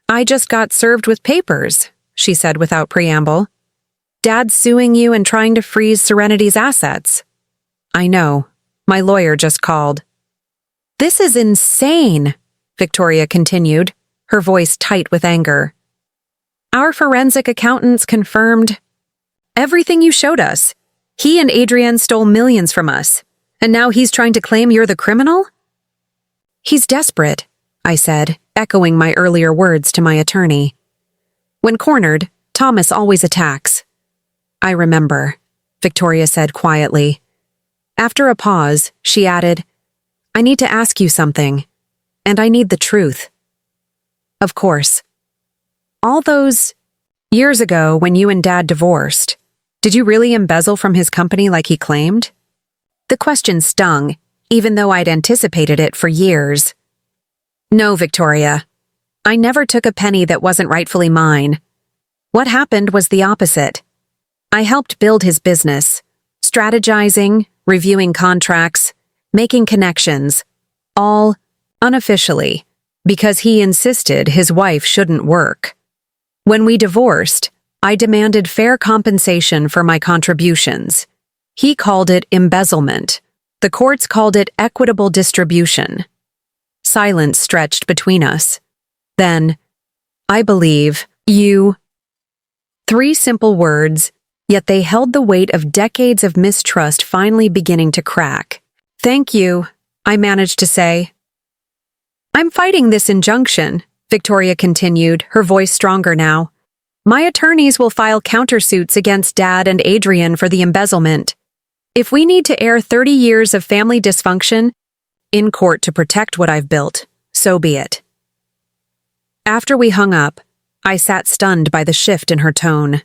"I just got served with papers," she said without preamble. "Dad's suing you and trying to freeze Serenity's assets." "I know. My lawyer just called." "This is insane," Victoria continued, her voice tight with anger. Our forensic accountants confirmed everything you showed us. He and Adrienne stole millions from us, and now he's trying to claim you're the criminal? He's desperate, I said, echoing my earlier words to my attorney. When cornered, Thomas always attacks. I remember, Victoria said quietly. After a pause, she added, I need to ask you something, and I need the truth. Of course. All those years ago when you and Dad divorced, did you really embezzle from his company like he claimed? The question stung, even though I'd anticipated it for years. No, Victoria. I never took a penny that wasn't rightfully mine. What happened was the opposite. I helped build his business, strategizing, reviewing contracts, making connections, all unofficially, because he insisted his wife shouldn't work. When we divorced, I demanded fair compensation for my contributions. He called it embezzlement. The courts called it equitable distribution. Silence stretched between us. Then, I believe, you. 3 simple words, yet they held the weight of decades of mistrust finally beginning to crack. Thank you, I managed to say. I'm fighting this injunction, Victoria continued, her voice stronger now. My attorneys will file countersuits against Dad and Adrienne for the embezzlement. If we need to air 30 years of family dysfunction in court to protect what I've built, so be it. After we hung up, I sat stunned by the shift in her tone.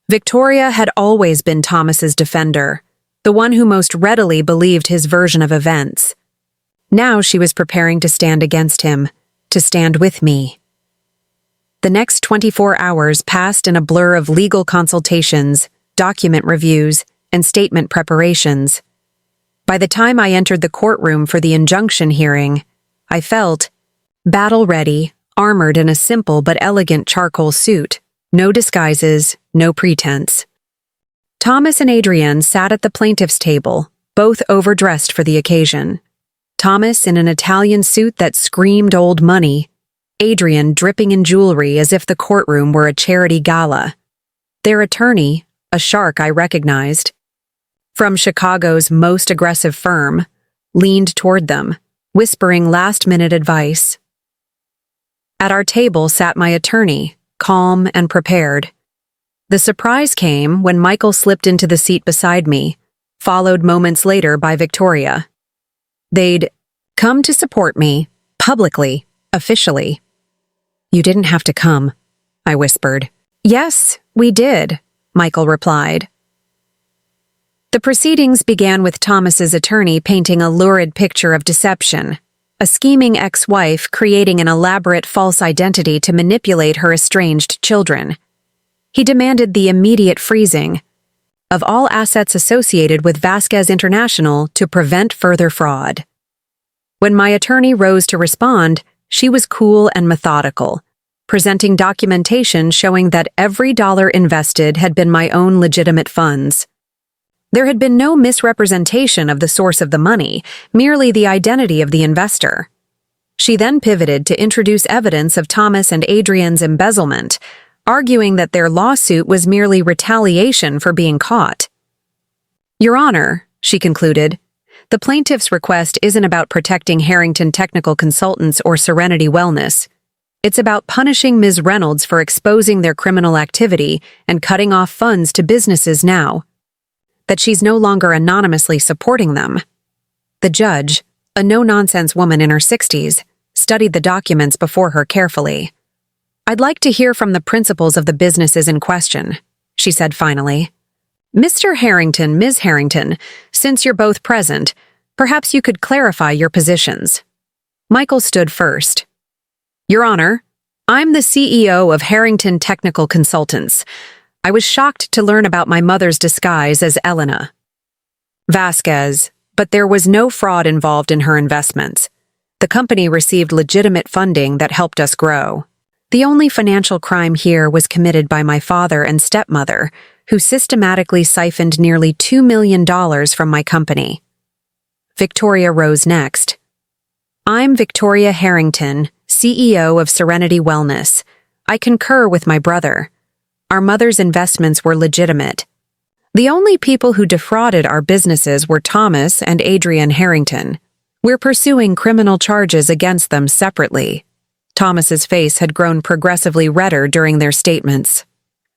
Victoria had always been Thomas's defender, the one who most readily believed his version of events. Now she was preparing to stand against him, to stand with me. The next 24 hours passed in a blur of legal consultations, document reviews, and statement preparations. By the time I entered the courtroom for the injunction hearing, I felt battle-ready, armored in a simple but elegant charcoal suit, no disguises, no pretense. Thomas and Adrienne sat at the plaintiff's table, both overdressed for the occasion. Thomas in an Italian suit that screamed old money, Adrienne dripping in jewelry as if the courtroom were a charity gala. Their attorney, a shark I recognized, from Chicago's most aggressive firm, leaned toward them, whispering last-minute advice. At our table sat my attorney, calm and prepared. The surprise came when Michael slipped into the seat beside me, followed moments later by Victoria. They'd come to support me, publicly, officially. You didn't have to come, I whispered. Yes, we did, Michael replied. The proceedings began with Thomas's attorney painting a lurid picture of deception, a scheming ex-wife creating an elaborate false identity to manipulate her estranged children. He demanded the immediate freezing of all assets associated with Vasquez International to prevent further fraud. When my attorney rose to respond, she was cool and methodical, presenting documentation showing that every dollar invested had been my own legitimate funds. There had been no misrepresentation of the source of the money, merely the identity of the investor. She then pivoted to introduce evidence of Thomas and Adrienne's embezzlement, arguing that their lawsuit was merely retaliation for being caught. Your Honor, she concluded, the plaintiff's request isn't about protecting Harrington Technical Consultants or Serenity Wellness. It's about punishing Ms. Reynolds for exposing their criminal activity and cutting off funds to businesses now. That she's no longer anonymously supporting them. The judge, a no-nonsense woman in her 60s, studied the documents before her carefully. I'd like to hear from the principals of the businesses in question, she said finally. Mr. Harrington, Ms. Harrington, since you're both present, perhaps you could clarify your positions. Michael stood first. Your Honor, I'm the CEO of Harrington Technical Consultants. I was shocked to learn about my mother's disguise as Elena Vasquez, but there was no fraud involved in her investments. The company received legitimate funding that helped us grow. The only financial crime here was committed by my father and stepmother, who systematically siphoned nearly $2 million from my company. Victoria rose next. I'm Victoria Harrington, CEO of Serenity Wellness. I concur with my brother. Our mother's investments were legitimate. The only people who defrauded our businesses were Thomas and Adrian Harrington. We're pursuing criminal charges against them separately. Thomas's face had grown progressively redder during their statements.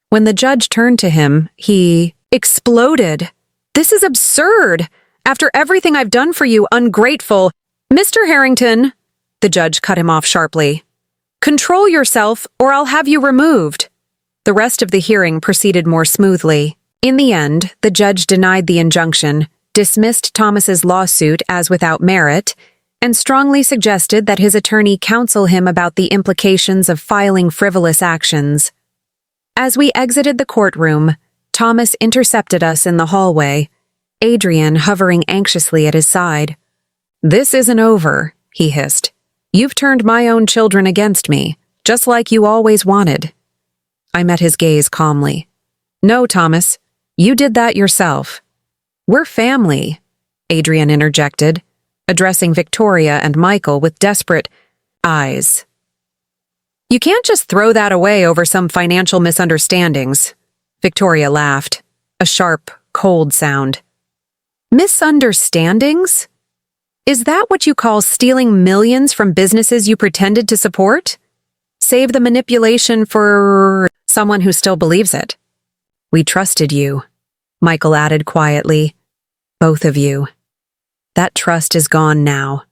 When the judge turned to him, he exploded. "This is absurd! After everything I've done for you, ungrateful—" "Mr. Harrington," the judge cut him off sharply. "Control yourself, or I'll have you removed." The rest of the hearing proceeded more smoothly. In the end, the judge denied the injunction, dismissed Thomas's lawsuit as without merit, and strongly suggested that his attorney counsel him about the implications of filing frivolous actions. As we exited the courtroom, Thomas intercepted us in the hallway, Adrian hovering anxiously at his side. "This isn't over," he hissed. "You've turned my own children against me, just like you always wanted." I met his gaze calmly. "No, Thomas, you did that yourself." "We're family," Adrian interjected, addressing Victoria and Michael with desperate eyes. "You can't just throw that away over some financial misunderstandings," Victoria laughed, a sharp, cold sound. "Misunderstandings? Is that what you call stealing millions from businesses you pretended to support? Save the manipulation for someone who still believes it." "We trusted you," Michael added quietly. "Both of you. That trust is gone now."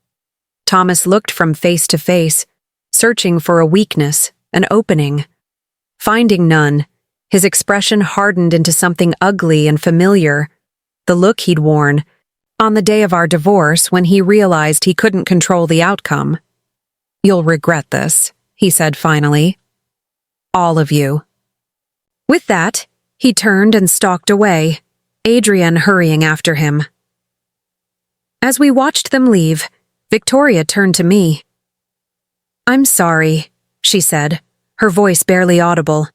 Thomas looked from face to face, searching for a weakness, an opening. Finding none, his expression hardened into something ugly and familiar, the look he'd worn on the day of our divorce when he realized he couldn't control the outcome. "You'll regret this," he said finally. "All of you." With that, he turned and stalked away, Adrian hurrying after him. As we watched them leave, Victoria turned to me. "I'm sorry," she said, her voice barely audible.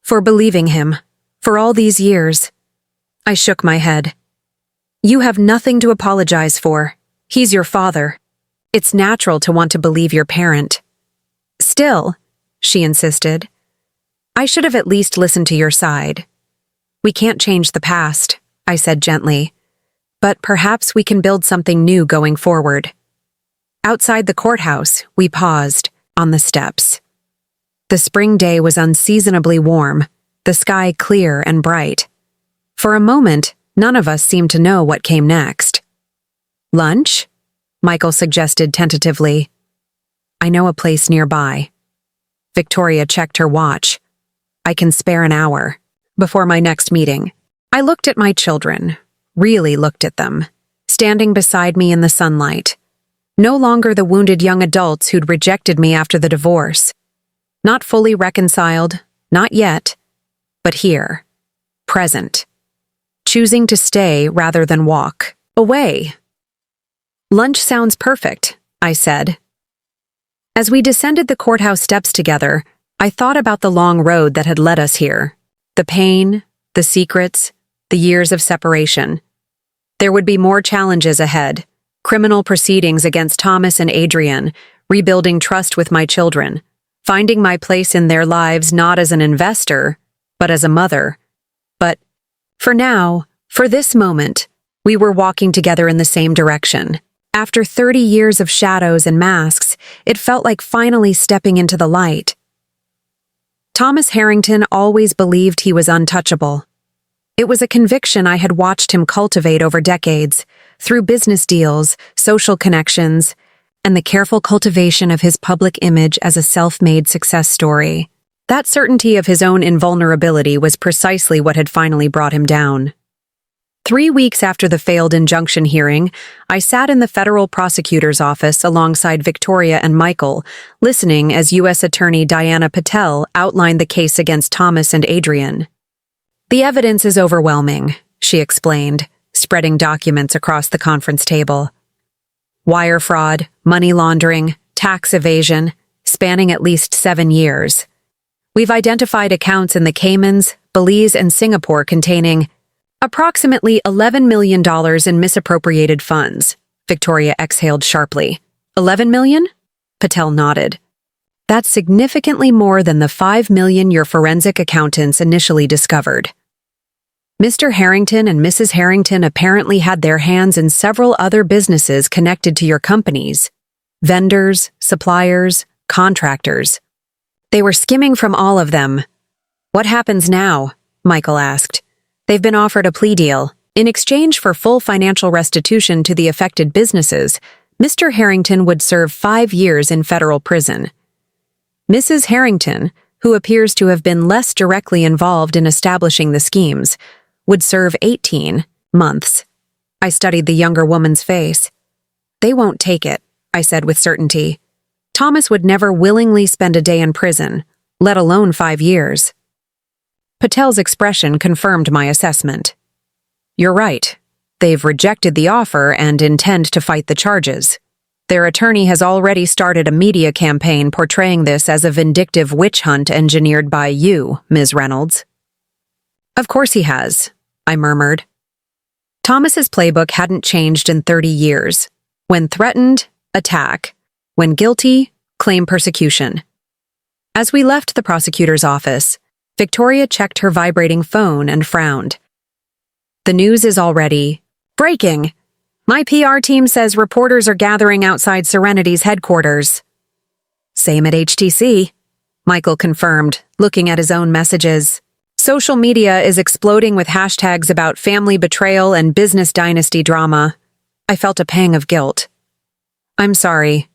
"For believing him, for all these years." I shook my head. "You have nothing to apologize for. He's your father. It's natural to want to believe your parent." "Still," she insisted, "I should have at least listened to your side." "We can't change the past," I said gently, "but perhaps we can build something new going forward." Outside the courthouse, we paused, on the steps. The spring day was unseasonably warm, the sky clear and bright. For a moment, none of us seemed to know what came next. "Lunch?" Michael suggested tentatively. "I know a place nearby." Victoria checked her watch. "I can spare an hour. Before my next meeting." I looked at my children, really looked at them, standing beside me in the sunlight. No longer the wounded young adults who'd rejected me after the divorce. Not fully reconciled, not yet, but here, present, choosing to stay rather than walk away. "Lunch sounds perfect," I said. As we descended the courthouse steps together, I thought about the long road that had led us here. The pain, the secrets, the years of separation. There would be more challenges ahead. Criminal proceedings against Thomas and Adrian, rebuilding trust with my children, finding my place in their lives not as an investor, but as a mother. But for now, for this moment, we were walking together in the same direction. After 30 years of shadows and masks, it felt like finally stepping into the light. Thomas Harrington always believed he was untouchable. It was a conviction I had watched him cultivate over decades, through business deals, social connections, and the careful cultivation of his public image as a self-made success story. That certainty of his own invulnerability was precisely what had finally brought him down. 3 weeks after the failed injunction hearing, I sat in the federal prosecutor's office alongside Victoria and Michael, listening as U.S. Attorney Diana Patel outlined the case against Thomas and Adrian. "The evidence is overwhelming," she explained, spreading documents across the conference table. "Wire fraud, money laundering, tax evasion, spanning at least 7 years. We've identified accounts in the Caymans, Belize, and Singapore containing approximately $11 million in misappropriated funds." Victoria exhaled sharply. "11 million?" Patel nodded. That's significantly more than the $5 million your forensic accountants initially discovered. Mr. Harrington and Mrs. Harrington apparently had their hands in several other businesses connected to your companies: vendors, suppliers, contractors. They were skimming from all of them. What happens now? Michael asked. They've been offered a plea deal. In exchange for full financial restitution to the affected businesses, Mr. Harrington would serve 5 years in federal prison. Mrs. Harrington, who appears to have been less directly involved in establishing the schemes, would serve 18 months. I studied the younger woman's face. They won't take it, I said with certainty. Thomas would never willingly spend a day in prison, let alone 5 years. Patel's expression confirmed my assessment. You're right. They've rejected the offer and intend to fight the charges. Their attorney has already started a media campaign portraying this as a vindictive witch hunt engineered by you, Ms. Reynolds. Of course he has, I murmured. Thomas's playbook hadn't changed in 30 years. When threatened, attack. When guilty, claim persecution. As we left the prosecutor's office, Victoria checked her vibrating phone and frowned. The news is already breaking. My PR team says reporters are gathering outside Serenity's headquarters. Same at HTC, Michael confirmed, looking at his own messages. Social media is exploding with hashtags about family betrayal and business dynasty drama. I felt a pang of guilt. I'm sorry.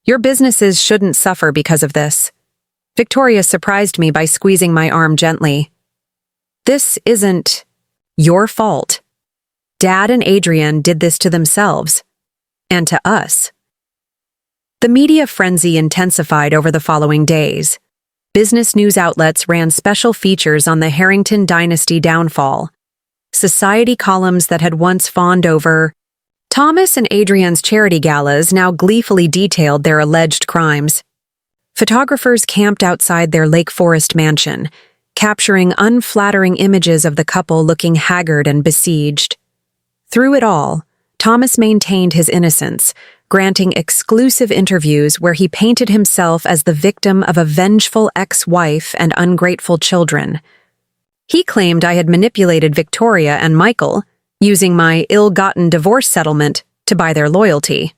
Your businesses shouldn't suffer because of this. Victoria surprised me by squeezing my arm gently. This isn't your fault. Dad and Adrian did this to themselves. And to us. The media frenzy intensified over the following days. Business news outlets ran special features on the Harrington dynasty downfall. Society columns that had once fawned over Thomas and Adrian's charity galas now gleefully detailed their alleged crimes. Photographers camped outside their Lake Forest mansion, capturing unflattering images of the couple looking haggard and besieged. Through it all, Thomas maintained his innocence, granting exclusive interviews where he painted himself as the victim of a vengeful ex-wife and ungrateful children. He claimed I had manipulated Victoria and Michael, using my ill-gotten divorce settlement to buy their loyalty.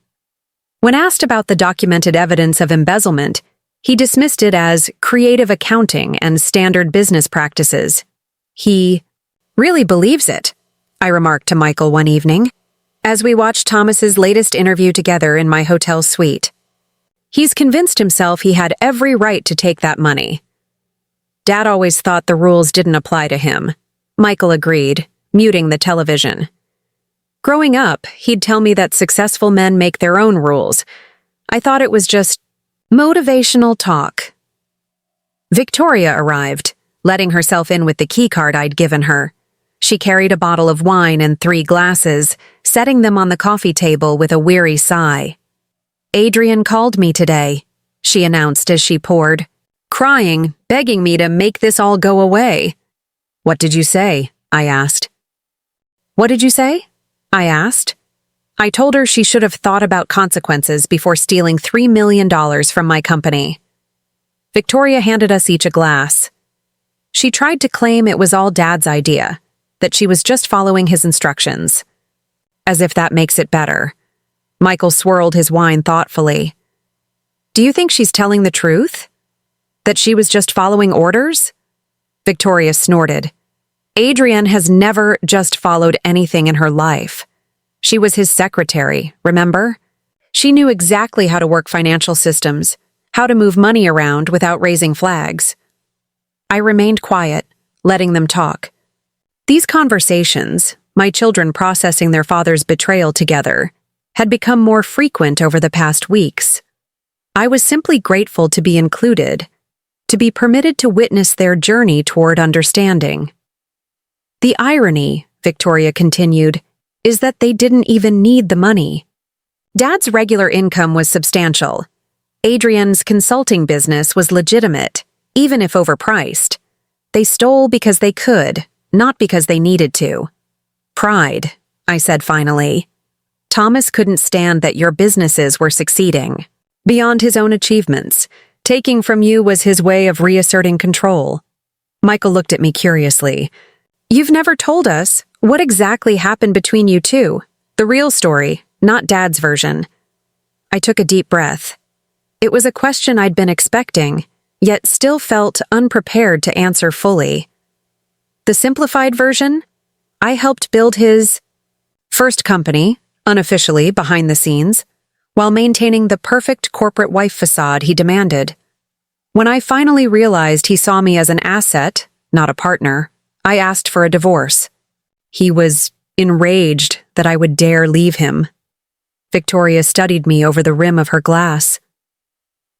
When asked about the documented evidence of embezzlement, he dismissed it as creative accounting and standard business practices. He really believes it, I remarked to Michael one evening, as we watched Thomas's latest interview together in my hotel suite. He's convinced himself he had every right to take that money. Dad always thought the rules didn't apply to him, Michael agreed, muting the television. Growing up, he'd tell me that successful men make their own rules. I thought it was just motivational talk. Victoria arrived, letting herself in with the keycard I'd given her. She carried a bottle of wine and 3 glasses, setting them on the coffee table with a weary sigh. Adrian called me today, she announced as she poured, crying, begging me to make this all go away. What did you say? I asked. What did you say? I asked. I told her she should have thought about consequences before stealing $3 million from my company. Victoria handed us each a glass. She tried to claim it was all Dad's idea, that she was just following his instructions. As if that makes it better. Michael swirled his wine thoughtfully. Do you think she's telling the truth? That she was just following orders? Victoria snorted. Adrian has never just followed anything in her life. She was his secretary, remember? She knew exactly how to work financial systems, how to move money around without raising flags. I remained quiet, letting them talk. These conversations, my children processing their father's betrayal together, had become more frequent over the past weeks. I was simply grateful to be included, to be permitted to witness their journey toward understanding. The irony, Victoria continued, is that they didn't even need the money. Dad's regular income was substantial. Adrian's consulting business was legitimate, even if overpriced. They stole because they could, not because they needed to. Pride, I said finally. Thomas couldn't stand that your businesses were succeeding. Beyond his own achievements, Taking from you was his way of reasserting control. Michael looked at me curiously. You've never told us what exactly happened between you two. The real story, not Dad's version. I took a deep breath. It was a question I'd been expecting, yet still felt unprepared to answer fully. The simplified version? I helped build his first company, unofficially behind the scenes, while maintaining the perfect corporate wife facade he demanded. When I finally realized he saw me as an asset, not a partner, I asked for a divorce. He was enraged that I would dare leave him. Victoria studied me over the rim of her glass.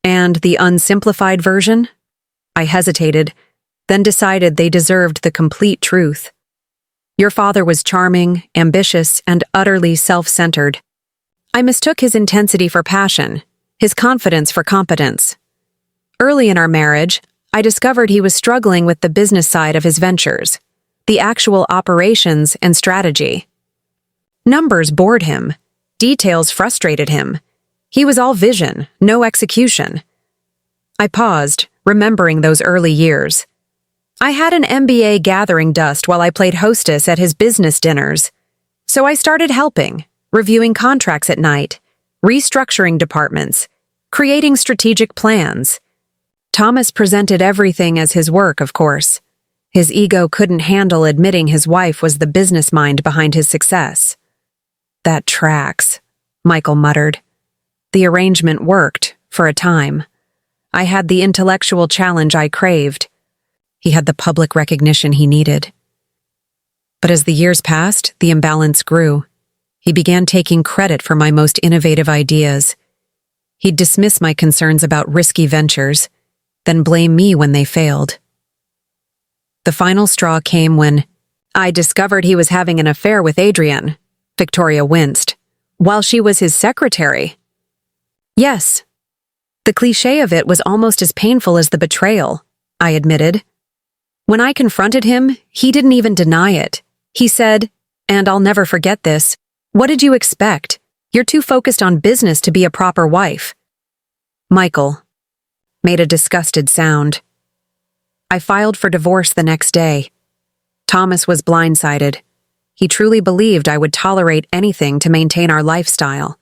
And the unsimplified version? I hesitated, then decided they deserved the complete truth. Your father was charming, ambitious, and utterly self-centered. I mistook his intensity for passion, his confidence for competence. Early in our marriage, I discovered he was struggling with the business side of his ventures, the actual operations and strategy. Numbers bored him. Details frustrated him. He was all vision, no execution. I paused, remembering those early years. I had an MBA gathering dust while I played hostess at his business dinners. So I started helping, reviewing contracts at night, restructuring departments, creating strategic plans. Thomas presented everything as his work, of course. His ego couldn't handle admitting his wife was the business mind behind his success. That tracks, Michael muttered. The arrangement worked, for a time. I had the intellectual challenge I craved. He had the public recognition he needed. But as the years passed, the imbalance grew. He began taking credit for my most innovative ideas. He'd dismiss my concerns about risky ventures, then blame me when they failed. The final straw came when I discovered he was having an affair with Adrienne. Victoria winced. While she was his secretary. Yes. The cliché of it was almost as painful as the betrayal, I admitted. When I confronted him, he didn't even deny it. He said, and I'll never forget this, "What did you expect? You're too focused on business to be a proper wife." Michael made a disgusted sound. I filed for divorce the next day. Thomas was blindsided. He truly believed I would tolerate anything to maintain our lifestyle.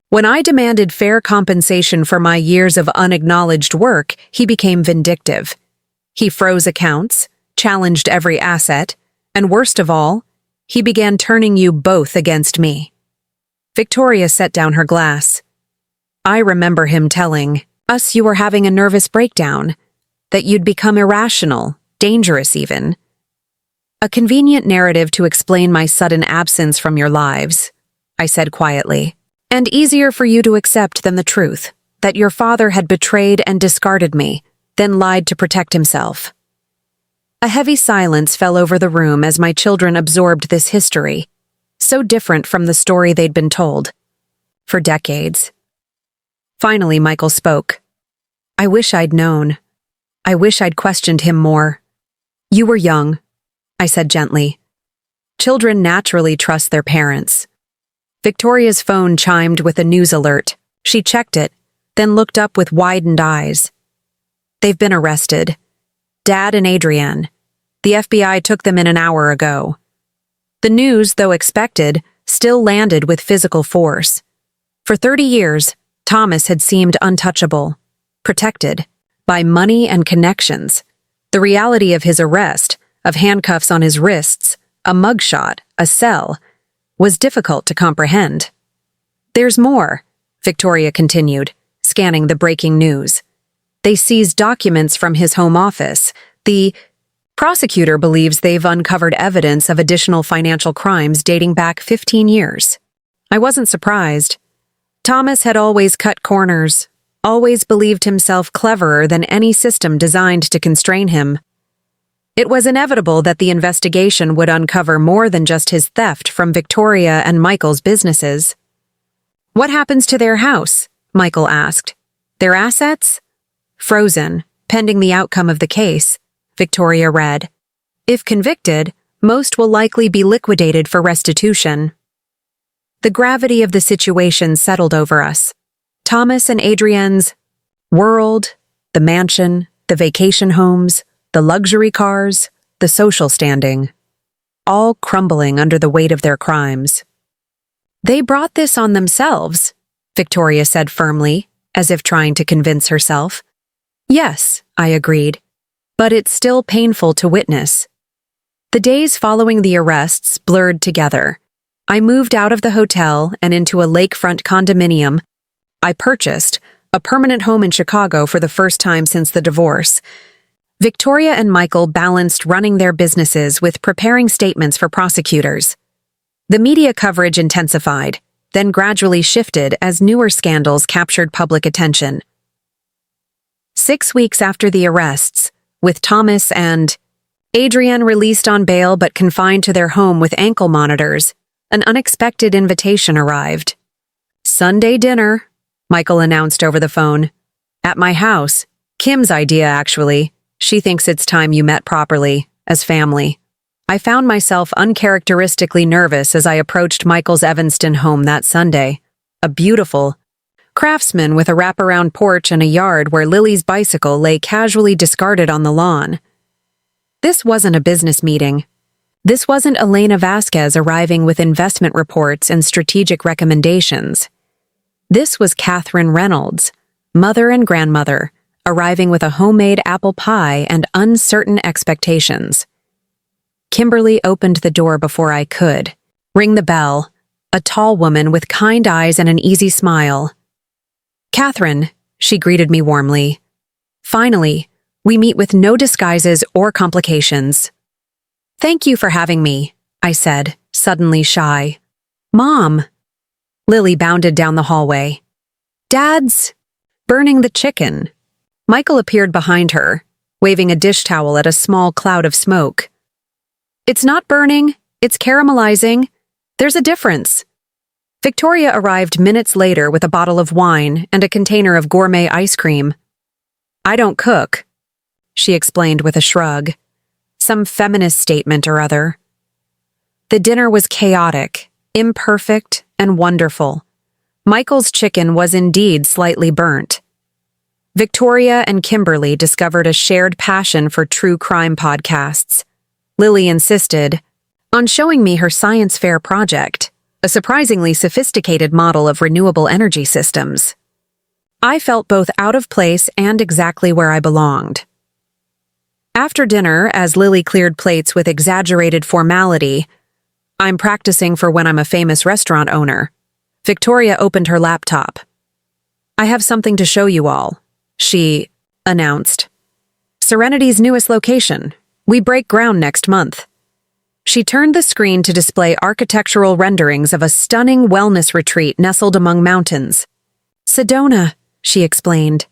When I demanded fair compensation for my years of unacknowledged work, he became vindictive. He froze accounts, challenged every asset, and worst of all, he began turning you both against me. Victoria set down her glass. I remember him telling us you were having a nervous breakdown, that you'd become irrational, dangerous even. A convenient narrative to explain my sudden absence from your lives, I said quietly, and easier for you to accept than the truth, that your father had betrayed and discarded me, then lied to protect himself. A heavy silence fell over the room as my children absorbed this history, so different from the story they'd been told. For decades. Finally, Michael spoke. I wish I'd known. I wish I'd questioned him more. You were young, I said gently. Children naturally trust their parents. Victoria's phone chimed with a news alert. She checked it, then looked up with widened eyes. They've been arrested. Dad and Adrienne. The FBI took them in an hour ago. The news, though expected, still landed with physical force. For 30 years, Thomas had seemed untouchable, protected by money and connections. The reality of his arrest, of handcuffs on his wrists, a mugshot, a cell, was difficult to comprehend. There's more, Victoria continued, scanning the breaking news. They seized documents from his home office. The prosecutor believes they've uncovered evidence of additional financial crimes dating back 15 years. I wasn't surprised. Thomas had always cut corners, always believed himself cleverer than any system designed to constrain him. It was inevitable that the investigation would uncover more than just his theft from Victoria and Michael's businesses. What happens to their house? Michael asked. Their assets? Frozen, pending the outcome of the case, Victoria read. If convicted, most will likely be liquidated for restitution. The gravity of the situation settled over us. Thomas and Adrienne's world The mansion, the vacation homes, the luxury cars, the social standing, all crumbling under the weight of their crimes. "They brought this on themselves," Victoria said firmly, as if trying to convince herself. "Yes," I agreed, "but it's still painful to witness." The days following the arrests blurred together. I moved out of the hotel and into a lakefront condominium. I purchased a permanent home in Chicago for the first time since the divorce. Victoria and Michael balanced running their businesses with preparing statements for prosecutors. The media coverage intensified, then gradually shifted as newer scandals captured public attention. 6 weeks after the arrests, with Thomas and Adrienne released on bail but confined to their home with ankle monitors, an unexpected invitation arrived. "Sunday dinner," Michael announced over the phone. "At my house. Kim's idea, actually. She thinks it's time you met properly, as family." I found myself uncharacteristically nervous as I approached Michael's Evanston home that Sunday. A beautiful craftsman with a wraparound porch and a yard where Lily's bicycle lay casually discarded on the lawn. This wasn't a business meeting. This wasn't Elena Vasquez arriving with investment reports and strategic recommendations. This was Catherine Reynolds, mother and grandmother, arriving with a homemade apple pie and uncertain expectations. Kimberly opened the door before I could. Ring the bell, a tall woman with kind eyes and an easy smile. "Catherine," she greeted me warmly. "Finally, we meet with no disguises or complications." "Thank you for having me," I said, suddenly shy. "Mom." Lily bounded down the hallway. "Dad's burning the chicken." Michael appeared behind her, waving a dish towel at a small cloud of smoke. "It's not burning, it's caramelizing. There's a difference." Victoria arrived minutes later with a bottle of wine and a container of gourmet ice cream. "I don't cook," she explained with a shrug. Some feminist statement or other. The dinner was chaotic, imperfect, and wonderful. Michael's chicken was indeed slightly burnt. Victoria and Kimberly discovered a shared passion for true crime podcasts. Lily insisted on showing me her science fair project, a surprisingly sophisticated model of renewable energy systems. I felt both out of place and exactly where I belonged. After dinner, as Lily cleared plates with exaggerated formality, "I'm practicing for when I'm a famous restaurant owner," Victoria opened her laptop. "I have something to show you all," she announced. "Serenity's newest location. We break ground next month." She turned the screen to display architectural renderings of a stunning wellness retreat nestled among mountains. "Sedona," she explained.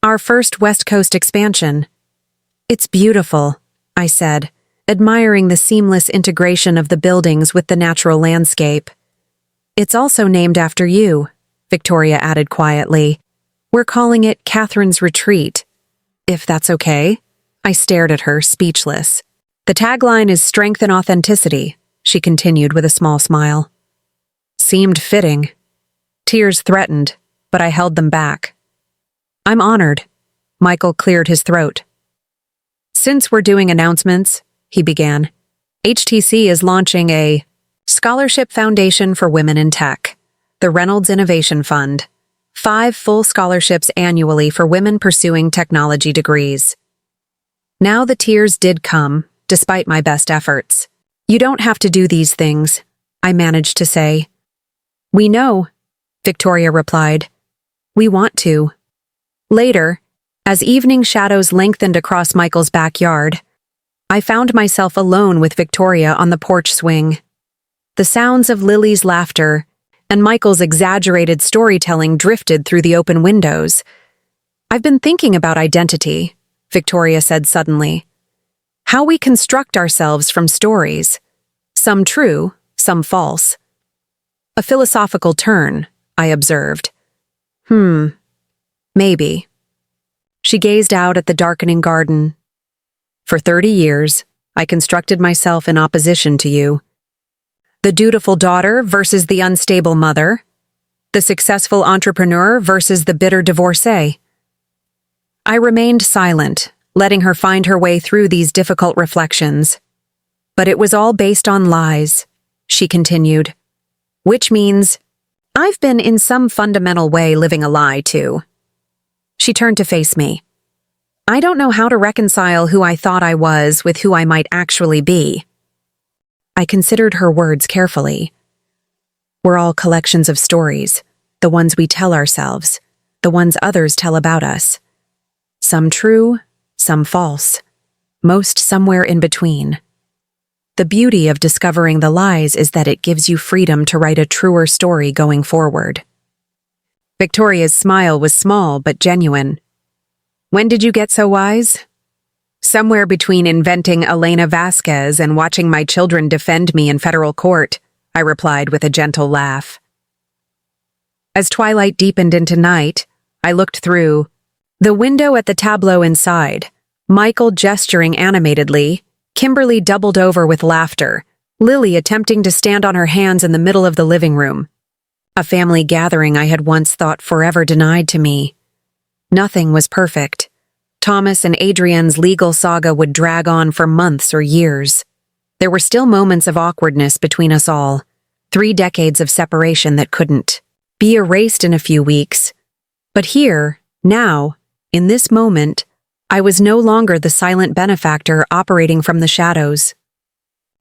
"Our first West Coast expansion." "It's beautiful," I said, admiring the seamless integration of the buildings with the natural landscape. "It's also named after you," Victoria added quietly. "We're calling it Catherine's Retreat. If that's okay?" I stared at her, speechless. "The tagline is strength and authenticity," she continued with a small smile. Seemed fitting. Tears threatened, but I held them back. "I'm honored." Michael cleared his throat. "Since we're doing announcements," he began, "HTC is launching a Scholarship Foundation for Women in Tech, the Reynolds Innovation Fund. 5 full scholarships annually for women pursuing technology degrees." Now the tears did come, despite my best efforts. "You don't have to do these things," I managed to say. "We know," Victoria replied. "We want to." Later, as evening shadows lengthened across Michael's backyard, I found myself alone with Victoria on the porch swing. The sounds of Lily's laughter and Michael's exaggerated storytelling drifted through the open windows. "I've been thinking about identity," Victoria said suddenly. "How we construct ourselves from stories. Some true, some false." "A philosophical turn," I observed. Maybe." She gazed out at the darkening garden. "For 30 years, I constructed myself in opposition to you. The dutiful daughter versus the unstable mother. The successful entrepreneur versus the bitter divorcee. I remained silent, letting her find her way through these difficult reflections. But it was all based on lies, she continued. Which means, I've been in some fundamental way living a lie, too. She turned to face me. I don't know how to reconcile who I thought I was with who I might actually be. I considered her words carefully. We're all collections of stories, the ones we tell ourselves, the ones others tell about us. Some true, some false, most somewhere in between. The beauty of discovering the lies is that it gives you freedom to write a truer story going forward. Victoria's smile was small but genuine. When did you get so wise? Somewhere between inventing Elena Vasquez and watching my children defend me in federal court, I replied with a gentle laugh. As twilight deepened into night, I looked through the window at the tableau inside, Michael gesturing animatedly, Kimberly doubled over with laughter, Lily attempting to stand on her hands in the middle of the living room. A family gathering I had once thought forever denied to me. Nothing was perfect. Thomas and Adrienne's legal saga would drag on for months or years. There were still moments of awkwardness between us all, 3 decades of separation that couldn't be erased in a few weeks. But here, now, in this moment, I was no longer the silent benefactor operating from the shadows.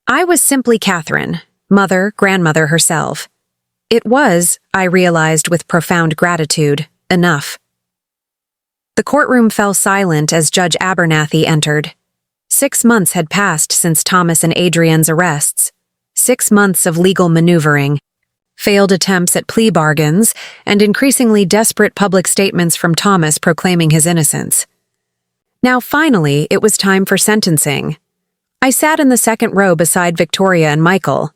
I was simply Catherine, mother, grandmother herself. It was, I realized with profound gratitude, enough. The courtroom fell silent as Judge Abernathy entered. 6 months had passed since Thomas and Adrienne's arrests. 6 months of legal maneuvering, failed attempts at plea bargains, and increasingly desperate public statements from Thomas proclaiming his innocence. Now finally, it was time for sentencing. I sat in the second row beside Victoria and Michael.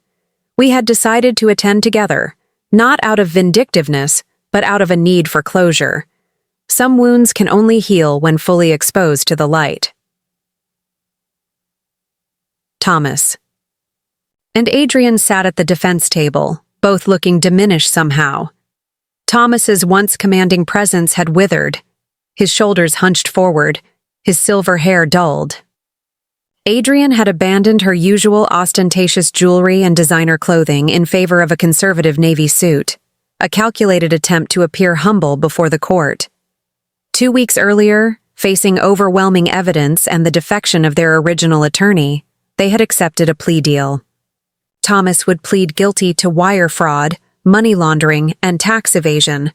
We had decided to attend together, not out of vindictiveness, but out of a need for closure. Some wounds can only heal when fully exposed to the light. Thomas. And Adrienne sat at the defense table, both looking diminished somehow. Thomas's once commanding presence had withered, his shoulders hunched forward, his silver hair dulled. Adrienne had abandoned her usual ostentatious jewelry and designer clothing in favor of a conservative navy suit, a calculated attempt to appear humble before the court. 2 weeks earlier, facing overwhelming evidence and the defection of their original attorney, they had accepted a plea deal. Thomas would plead guilty to wire fraud, money laundering, and tax evasion.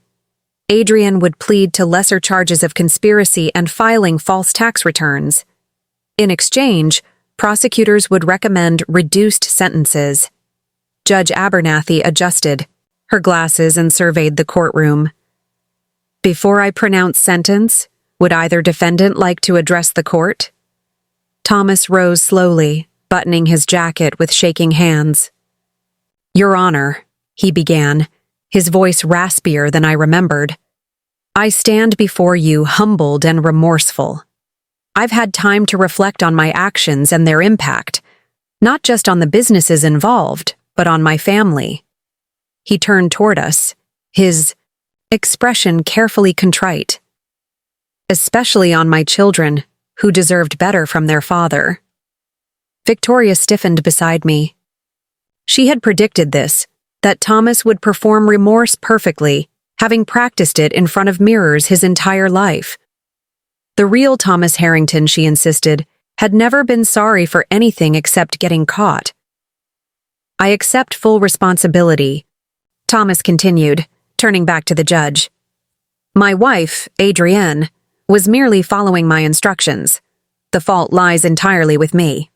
Adrienne would plead to lesser charges of conspiracy and filing false tax returns. In exchange, prosecutors would recommend reduced sentences. Judge Abernathy adjusted her glasses and surveyed the courtroom. Before I pronounce sentence, would either defendant like to address the court? Thomas rose slowly, buttoning his jacket with shaking hands. Your Honor, he began, his voice raspier than I remembered. I stand before you humbled and remorseful. I've had time to reflect on my actions and their impact, not just on the businesses involved, but on my family. He turned toward us, his expression carefully contrite. Especially on my children, who deserved better from their father. Victoria stiffened beside me. She had predicted this, that Thomas would perform remorse perfectly, having practiced it in front of mirrors his entire life. The real Thomas Harrington, she insisted, had never been sorry for anything except getting caught. I accept full responsibility, Thomas continued, turning back to the judge. My wife, Adrienne, was merely following my instructions. The fault lies entirely with me.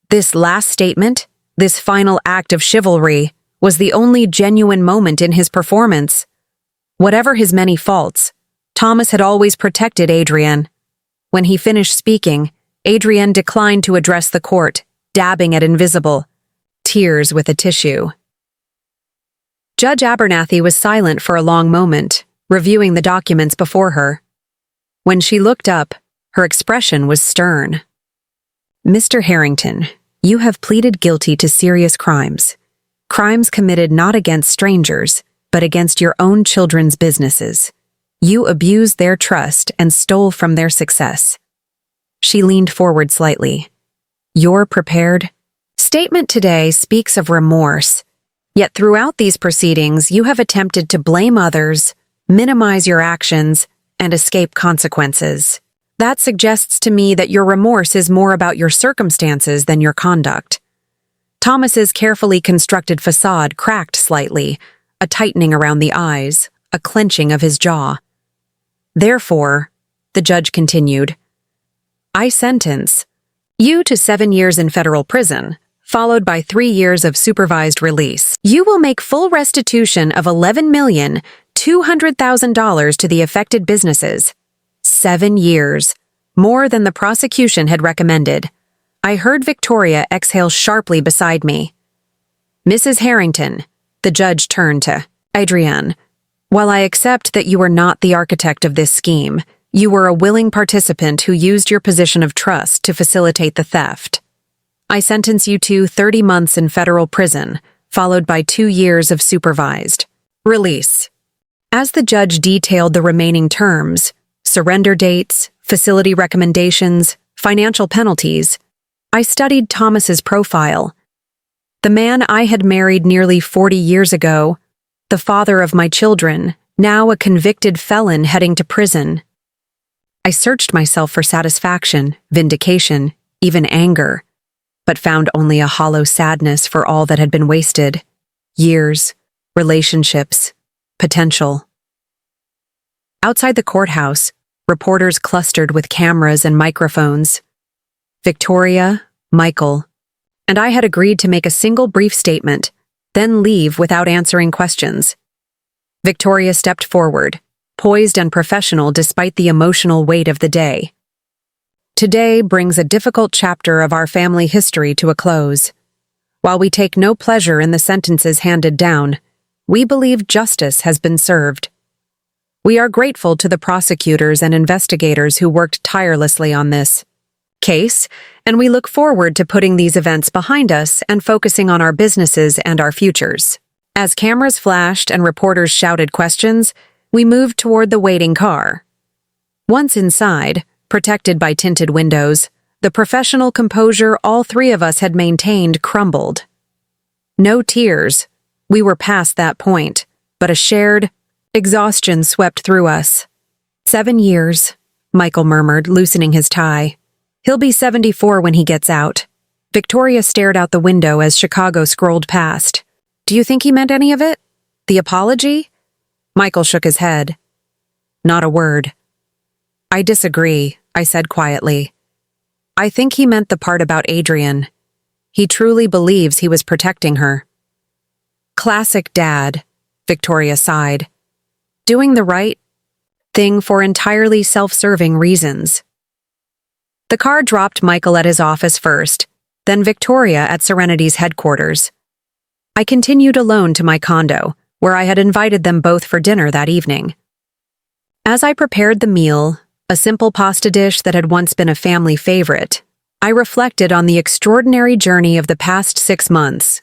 This last statement, this final act of chivalry, was the only genuine moment in his performance. Whatever his many faults, Thomas had always protected Adrienne. When he finished speaking, Adrienne declined to address the court, dabbing at invisible tears with a tissue. Judge Abernathy was silent for a long moment, reviewing the documents before her. When she looked up, her expression was stern. Mr. Harrington, you have pleaded guilty to serious crimes. Crimes committed not against strangers, but against your own children's businesses. You abused their trust and stole from their success. She leaned forward slightly. Your prepared statement today speaks of remorse. Yet throughout these proceedings, you have attempted to blame others, minimize your actions, and escape consequences. That suggests to me that your remorse is more about your circumstances than your conduct. Thomas's carefully constructed facade cracked slightly, a tightening around the eyes, a clenching of his jaw. Therefore, the judge continued, I sentence you to 7 years in federal prison, followed by 3 years of supervised release. You will make full restitution of $11,200,000 to the affected businesses. 7 years, more than the prosecution had recommended. I heard Victoria exhale sharply beside me. Mrs. Harrington, the judge turned to Adrienne. While I accept that you were not the architect of this scheme, you were a willing participant who used your position of trust to facilitate the theft. I sentence you to 30 months in federal prison, followed by 2 years of supervised release. As the judge detailed the remaining terms, surrender dates, facility recommendations, financial penalties, I studied Thomas's profile. The man I had married nearly 40 years ago, the father of my children, now a convicted felon heading to prison. I searched myself for satisfaction, vindication, even anger, but found only a hollow sadness for all that had been wasted. Years, relationships, potential. Outside the courthouse, reporters clustered with cameras and microphones. Victoria, Michael, and I had agreed to make a single brief statement, then leave without answering questions. Victoria stepped forward, poised and professional despite the emotional weight of the day. Today brings a difficult chapter of our family history to a close. While we take no pleasure in the sentences handed down, we believe justice has been served. We are grateful to the prosecutors and investigators who worked tirelessly on this case, and we look forward to putting these events behind us and focusing on our businesses and our futures. As cameras flashed and reporters shouted questions, we moved toward the waiting car. Once inside, protected by tinted windows, the professional composure all three of us had maintained crumbled. No tears. We were past that point, but a shared exhaustion swept through us. 7 years, Michael murmured, loosening his tie. He'll be 74 when he gets out. Victoria stared out the window as Chicago scrolled past. Do you think he meant any of it? The apology? Michael shook his head. Not a word. I disagree, I said quietly. I think he meant the part about Adrienne. He truly believes he was protecting her. Classic dad, Victoria sighed. Doing the right thing for entirely self-serving reasons. The car dropped Michael at his office first, then Victoria at Serenity's headquarters. I continued alone to my condo, where I had invited them both for dinner that evening. As I prepared the meal, a simple pasta dish that had once been a family favorite, I reflected on the extraordinary journey of the past 6 months.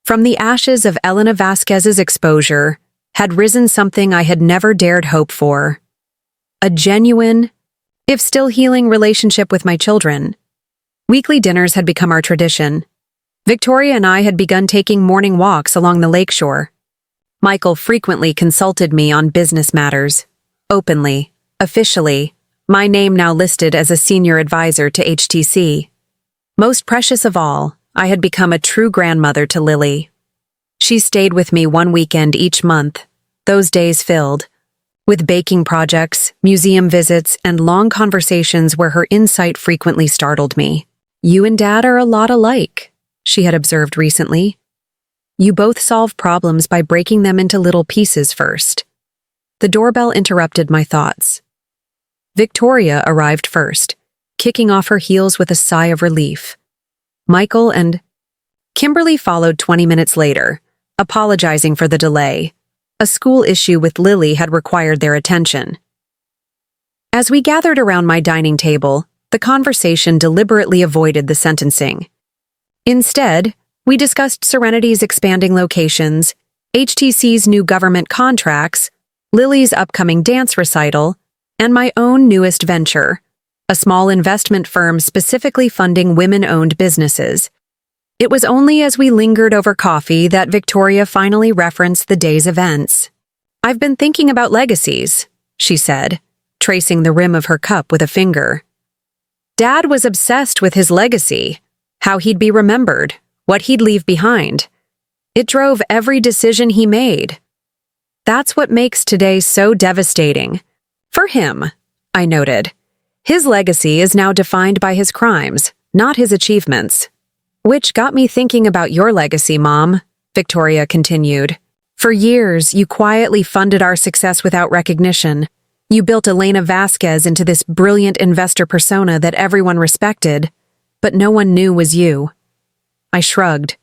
From the ashes of Elena Vasquez's exposure had risen something I had never dared hope for. A genuine, if still healing, relationship with my children. Weekly dinners had become our tradition. Victoria and I had begun taking morning walks along the lakeshore. Michael frequently consulted me on business matters. Openly, officially, my name now listed as a senior advisor to HTC. Most precious of all, I had become a true grandmother to Lily. She stayed with me 1 weekend each month, those days filled with baking projects, museum visits, and long conversations where her insight frequently startled me. You and Dad are a lot alike, she had observed recently. You both solve problems by breaking them into little pieces first. The doorbell interrupted my thoughts. Victoria arrived first, kicking off her heels with a sigh of relief. Michael and Kimberly followed 20 minutes later, apologizing for the delay. A school issue with Lily had required their attention. As we gathered around my dining table, the conversation deliberately avoided the sentencing. Instead, we discussed Serenity's expanding locations, HTC's new government contracts, Lily's upcoming dance recital, and my own newest venture, a small investment firm specifically funding women-owned businesses. It was only as we lingered over coffee that Victoria finally referenced the day's events. "I've been thinking about legacies," she said, tracing the rim of her cup with a finger. "Dad was obsessed with his legacy, how he'd be remembered, what he'd leave behind. It drove every decision he made. That's what makes today so devastating. For him," I noted. "His legacy is now defined by his crimes, not his achievements." "Which got me thinking about your legacy, Mom," Victoria continued. "For years, you quietly funded our success without recognition. You built Elena Vasquez into this brilliant investor persona that everyone respected, but no one knew was you." I shrugged.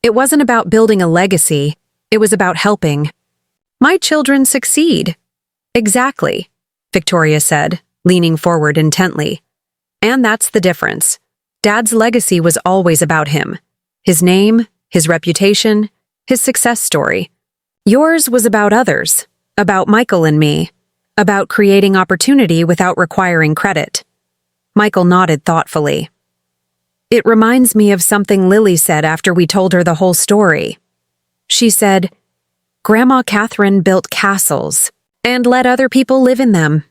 "It wasn't about building a legacy, it was about helping my children succeed." "Exactly," Victoria said, leaning forward intently. "And that's the difference. Dad's legacy was always about him. His name, his reputation, his success story. Yours was about others, about Michael and me, about creating opportunity without requiring credit." Michael nodded thoughtfully. "It reminds me of something Lily said after we told her the whole story. She said, 'Grandma Catherine built castles and let other people live in them.'"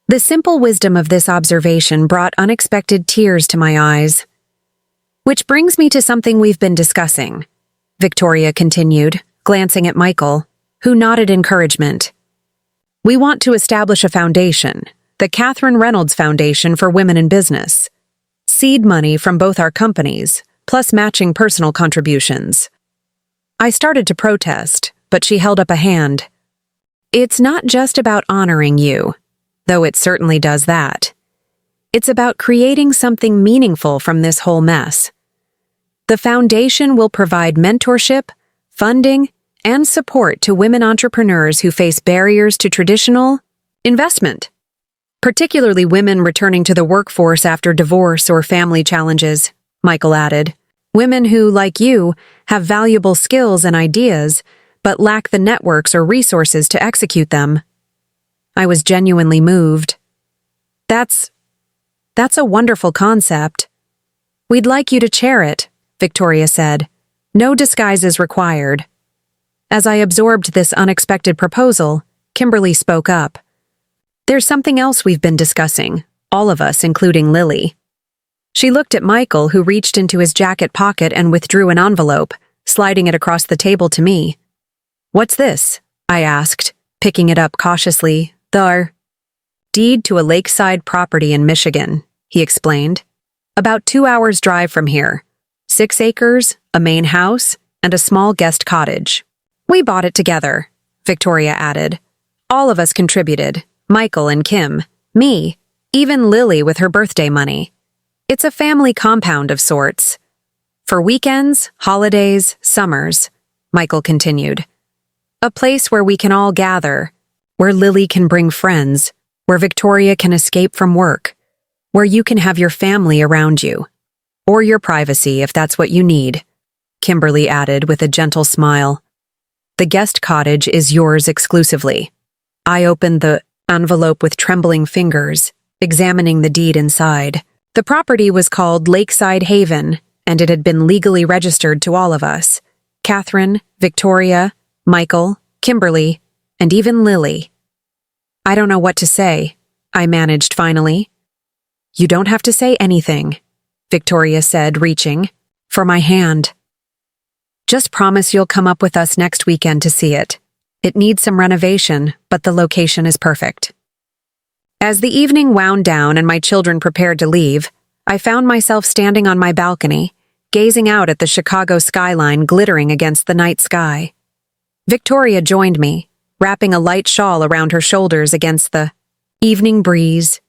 The simple wisdom of this observation brought unexpected tears to my eyes. "Which brings me to something we've been discussing," Victoria continued, glancing at Michael, who nodded encouragement. "We want to establish a foundation, the Catherine Reynolds Foundation for Women in Business. Seed money from both our companies, plus matching personal contributions." I started to protest, but she held up a hand. "It's not just about honoring you, though it certainly does that. It's about creating something meaningful from this whole mess. The foundation will provide mentorship, funding, and support to women entrepreneurs who face barriers to traditional investment, particularly women returning to the workforce after divorce or family challenges," Michael added. "Women who, like you, have valuable skills and ideas, but lack the networks or resources to execute them." I was genuinely moved. That's a wonderful concept. "We'd like you to chair it," Victoria said. "No disguises required." As I absorbed this unexpected proposal, Kimberly spoke up. "There's something else we've been discussing, all of us, including Lily." She looked at Michael, who reached into his jacket pocket and withdrew an envelope, sliding it across the table to me. "What's this?" I asked, picking it up cautiously. "The deed to a lakeside property in Michigan," he explained. "About 2 hours' drive from here. 6 acres, a main house, and a small guest cottage. We bought it together," Victoria added. "All of us contributed, Michael and Kim, me, even Lily with her birthday money. It's a family compound of sorts. For weekends, holidays, summers," Michael continued. "A place where we can all gather, where Lily can bring friends, where Victoria can escape from work, where you can have your family around you. Or your privacy if that's what you need," Kimberly added with a gentle smile. "The guest cottage is yours exclusively." I opened the envelope with trembling fingers, examining the deed inside. The property was called Lakeside Haven, and it had been legally registered to all of us. Catherine, Victoria, Michael, Kimberly, and even Lily. "I don't know what to say," I managed finally. "You don't have to say anything," Victoria said, reaching for my hand. "Just promise you'll come up with us next weekend to see it. It needs some renovation, but the location is perfect." As the evening wound down and my children prepared to leave, I found myself standing on my balcony, gazing out at the Chicago skyline glittering against the night sky. Victoria joined me, wrapping a light shawl around her shoulders against the evening breeze.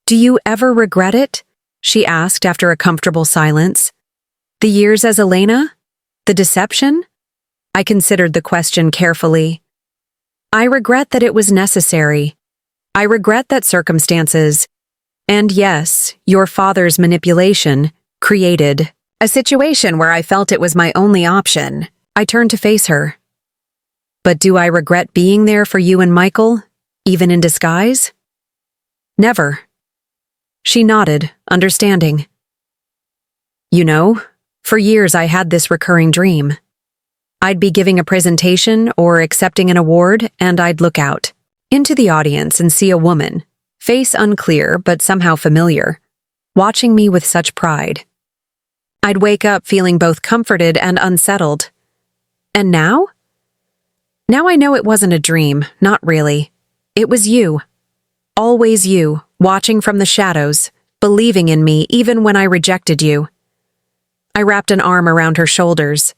"Do you ever regret it?" she asked after a comfortable silence. "The years as Elena? The deception?" I considered the question carefully. "I regret that it was necessary. I regret that circumstances, and yes, your father's manipulation, created a situation where I felt it was my only option." I turned to face her. But do I regret being there for you and Michael, even in disguise? Never. She nodded, understanding. You know, for years I had this recurring dream. I'd be giving a presentation or accepting an award, and I'd look out into the audience and see a woman, face unclear but somehow familiar, watching me with such pride. I'd wake up feeling both comforted and unsettled. And now? Now I know it wasn't a dream, not really. It was you. Always you, watching from the shadows, believing in me even when I rejected you. I wrapped an arm around her shoulders.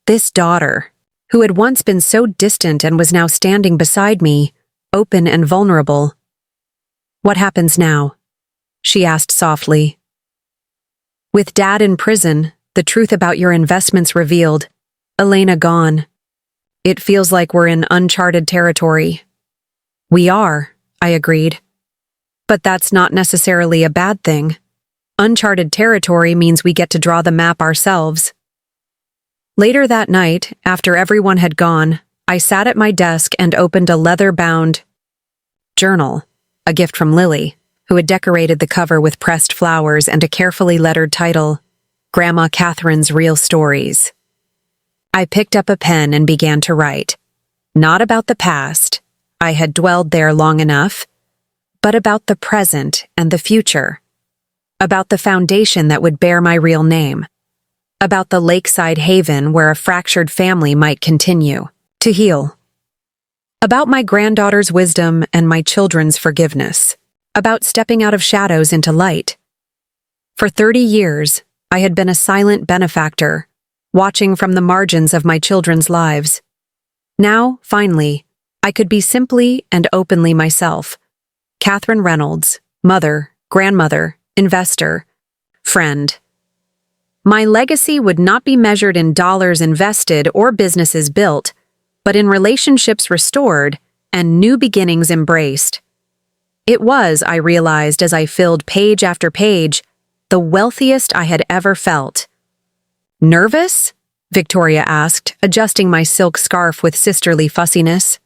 This daughter, who had once been so distant and was now standing beside me, open and vulnerable. What happens now? She asked softly. With Dad in prison, the truth about your investments revealed, Elena gone. It feels like we're in uncharted territory. We are, I agreed. But that's not necessarily a bad thing. Uncharted territory means we get to draw the map ourselves. Later that night, after everyone had gone, I sat at my desk and opened a leather-bound journal, a gift from Lily, who had decorated the cover with pressed flowers and a carefully lettered title, Grandma Catherine's Real Stories. I picked up a pen and began to write, not about the past, I had dwelled there long enough, but about the present and the future, about the foundation that would bear my real name, about the lakeside haven where a fractured family might continue to heal, about my granddaughter's wisdom and my children's forgiveness, about stepping out of shadows into light. For 30 years, I had been a silent benefactor, watching from the margins of my children's lives. Now, finally, I could be simply and openly myself. Catherine Reynolds, mother, grandmother, investor, friend. My legacy would not be measured in dollars invested or businesses built, but in relationships restored and new beginnings embraced. It was, I realized as I filled page after page, the wealthiest I had ever felt. Nervous? Victoria asked, adjusting my silk scarf with sisterly fussiness.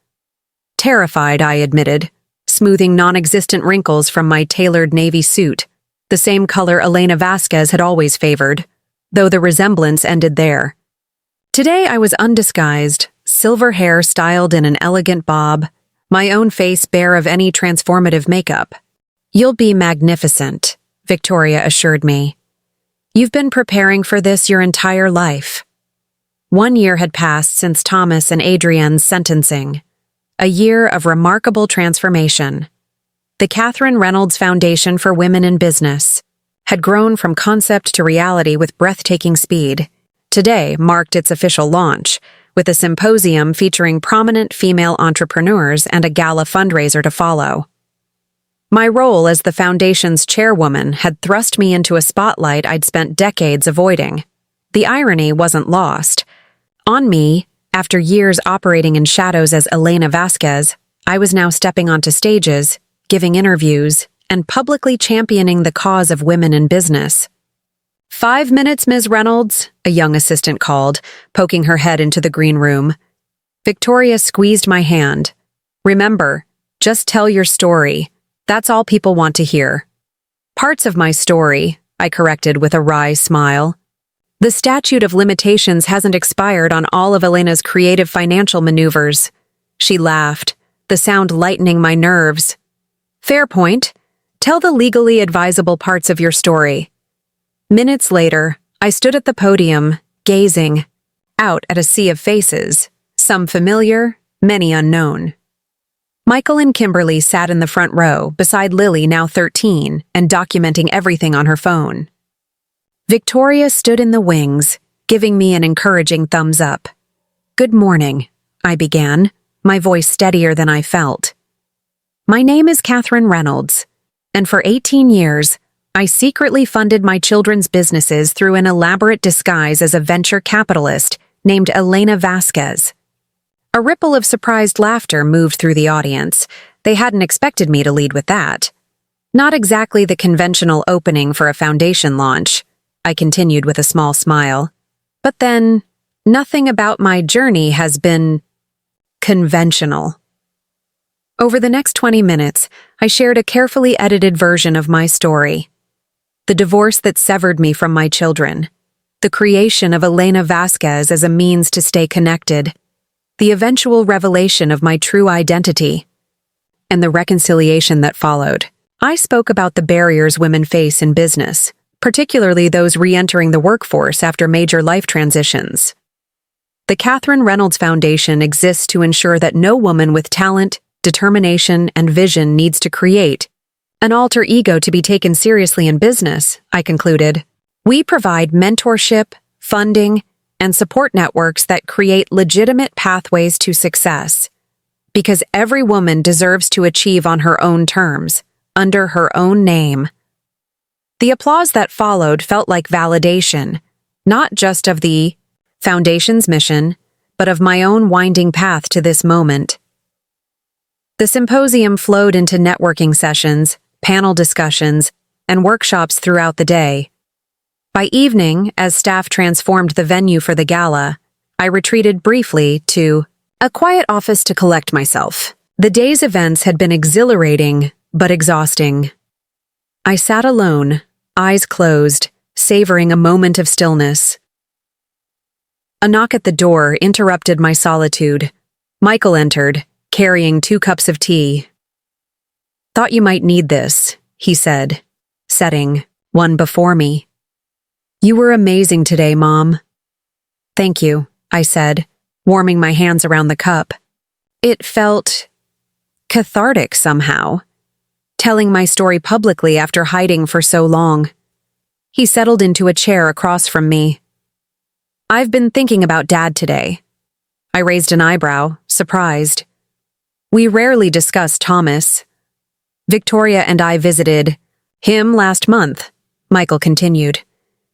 Terrified, I admitted, smoothing non-existent wrinkles from my tailored navy suit, the same color Elena Vasquez had always favored, though the resemblance ended there. Today I was undisguised, silver hair styled in an elegant bob, my own face bare of any transformative makeup. You'll be magnificent, Victoria assured me. You've been preparing for this your entire life. 1 year had passed since Thomas and Adrienne's sentencing. A year of remarkable transformation. The Catherine Reynolds Foundation for Women in Business had grown from concept to reality with breathtaking speed. Today marked its official launch, with a symposium featuring prominent female entrepreneurs and a gala fundraiser to follow. My role as the foundation's chairwoman had thrust me into a spotlight I'd spent decades avoiding. The irony wasn't lost. On me, after years operating in shadows as Elena Vasquez, I was now stepping onto stages, giving interviews, and publicly championing the cause of women in business. 5 minutes, Ms. Reynolds, a young assistant called, poking her head into the green room. Victoria squeezed my hand. Remember, just tell your story. That's all people want to hear. Parts of my story, I corrected with a wry smile. The statute of limitations hasn't expired on all of Elena's creative financial maneuvers. She laughed, the sound lightening my nerves. Fair point. Tell the legally advisable parts of your story. Minutes later, I stood at the podium, gazing, out at a sea of faces, some familiar, many unknown. Michael and Kimberly sat in the front row, beside Lily, now 13, and documenting everything on her phone. Victoria stood in the wings, giving me an encouraging thumbs up. Good morning, I began, my voice steadier than I felt. My name is Catherine Reynolds, and for 18 years, I secretly funded my children's businesses through an elaborate disguise as a venture capitalist named Elena Vasquez. A ripple of surprised laughter moved through the audience. They hadn't expected me to lead with that. Not exactly the conventional opening for a foundation launch, I continued with a small smile. But then, nothing about my journey has been conventional. Over the next 20 minutes, I shared a carefully edited version of my story. The divorce that severed me from my children, the creation of Elena Vasquez as a means to stay connected, the eventual revelation of my true identity, and the reconciliation that followed. I spoke about the barriers women face in business, particularly those re-entering the workforce after major life transitions. The Catherine Reynolds Foundation exists to ensure that no woman with talent, determination, and vision needs to create an alter ego to be taken seriously in business, I concluded. We provide mentorship, funding, and support networks that create legitimate pathways to success. Because every woman deserves to achieve on her own terms, under her own name. The applause that followed felt like validation, not just of the Foundation's mission, but of my own winding path to this moment. The symposium flowed into networking sessions, panel discussions, and workshops throughout the day. By evening, as staff transformed the venue for the gala, I retreated briefly to a quiet office to collect myself. The day's events had been exhilarating, but exhausting. I sat alone, eyes closed, savoring a moment of stillness. A knock at the door interrupted my solitude. Michael entered, carrying 2 cups of tea. "Thought you might need this," he said, setting one before me. "You were amazing today, Mom." "Thank you," I said, warming my hands around the cup. It felt cathartic somehow, telling my story publicly after hiding for so long. He settled into a chair across from me. "I've been thinking about Dad today." I raised an eyebrow, surprised. "We rarely discuss Thomas. Victoria and I visited him last month," Michael continued,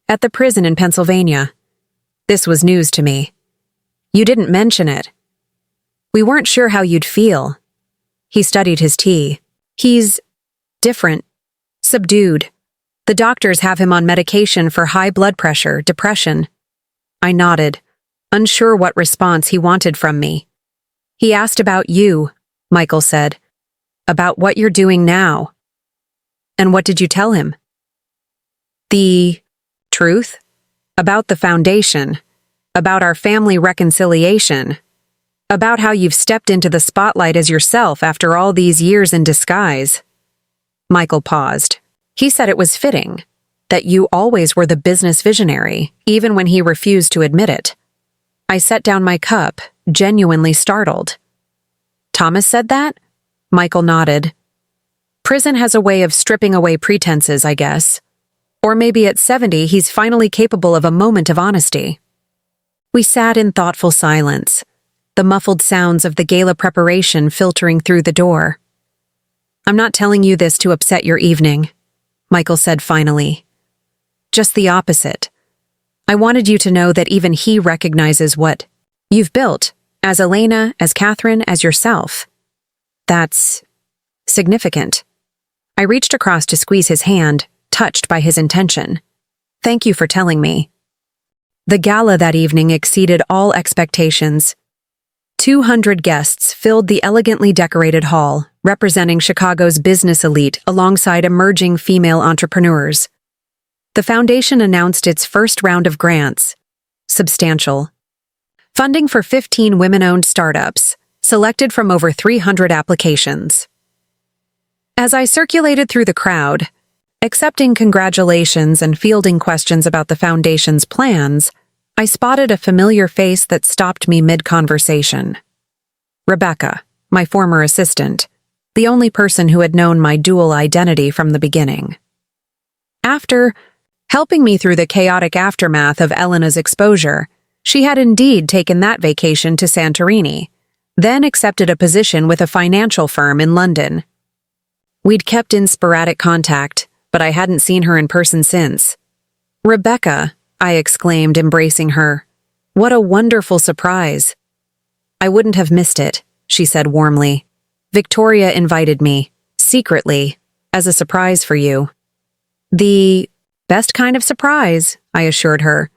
"at the prison in Pennsylvania. This was news to me. You didn't mention it. We weren't sure how you'd feel." He studied his tea. "He's different, subdued. The doctors have him on medication for high blood pressure, depression." I nodded, unsure what response he wanted from me. "He asked about you," Michael said. "About what you're doing now." "And what did you tell him?" "The truth. About the foundation. About our family reconciliation. About how you've stepped into the spotlight as yourself after all these years in disguise." Michael paused. He said it was fitting, that you always were the business visionary, even when he refused to admit it. I set down my cup, genuinely startled. "Thomas said that?" Michael nodded. "Prison has a way of stripping away pretenses, I guess. Or maybe at 70 he's finally capable of a moment of honesty." We sat in thoughtful silence, the muffled sounds of the gala preparation filtering through the door. "I'm not telling you this to upset your evening," Michael said finally. "Just the opposite. I wanted you to know that even he recognizes what you've built, as Elena, as Catherine, as yourself. That's significant." I reached across to squeeze his hand, touched by his intention. "Thank you for telling me." The gala that evening exceeded all expectations. 200 guests filled the elegantly decorated hall, representing Chicago's business elite alongside emerging female entrepreneurs. The foundation announced its first round of grants, substantial. Funding for 15 women-owned startups, selected from over 300 applications. As I circulated through the crowd, accepting congratulations and fielding questions about the foundation's plans, I spotted a familiar face that stopped me mid-conversation. Rebecca, my former assistant, the only person who had known my dual identity from the beginning. After helping me through the chaotic aftermath of Elena's exposure, she had indeed taken that vacation to Santorini, then accepted a position with a financial firm in London. We'd kept in sporadic contact, but I hadn't seen her in person since. "Rebecca," I exclaimed, embracing her. "What a wonderful surprise." "I wouldn't have missed it," she said warmly. "Victoria invited me, secretly, as a surprise for you." "The best kind of surprise," I assured her.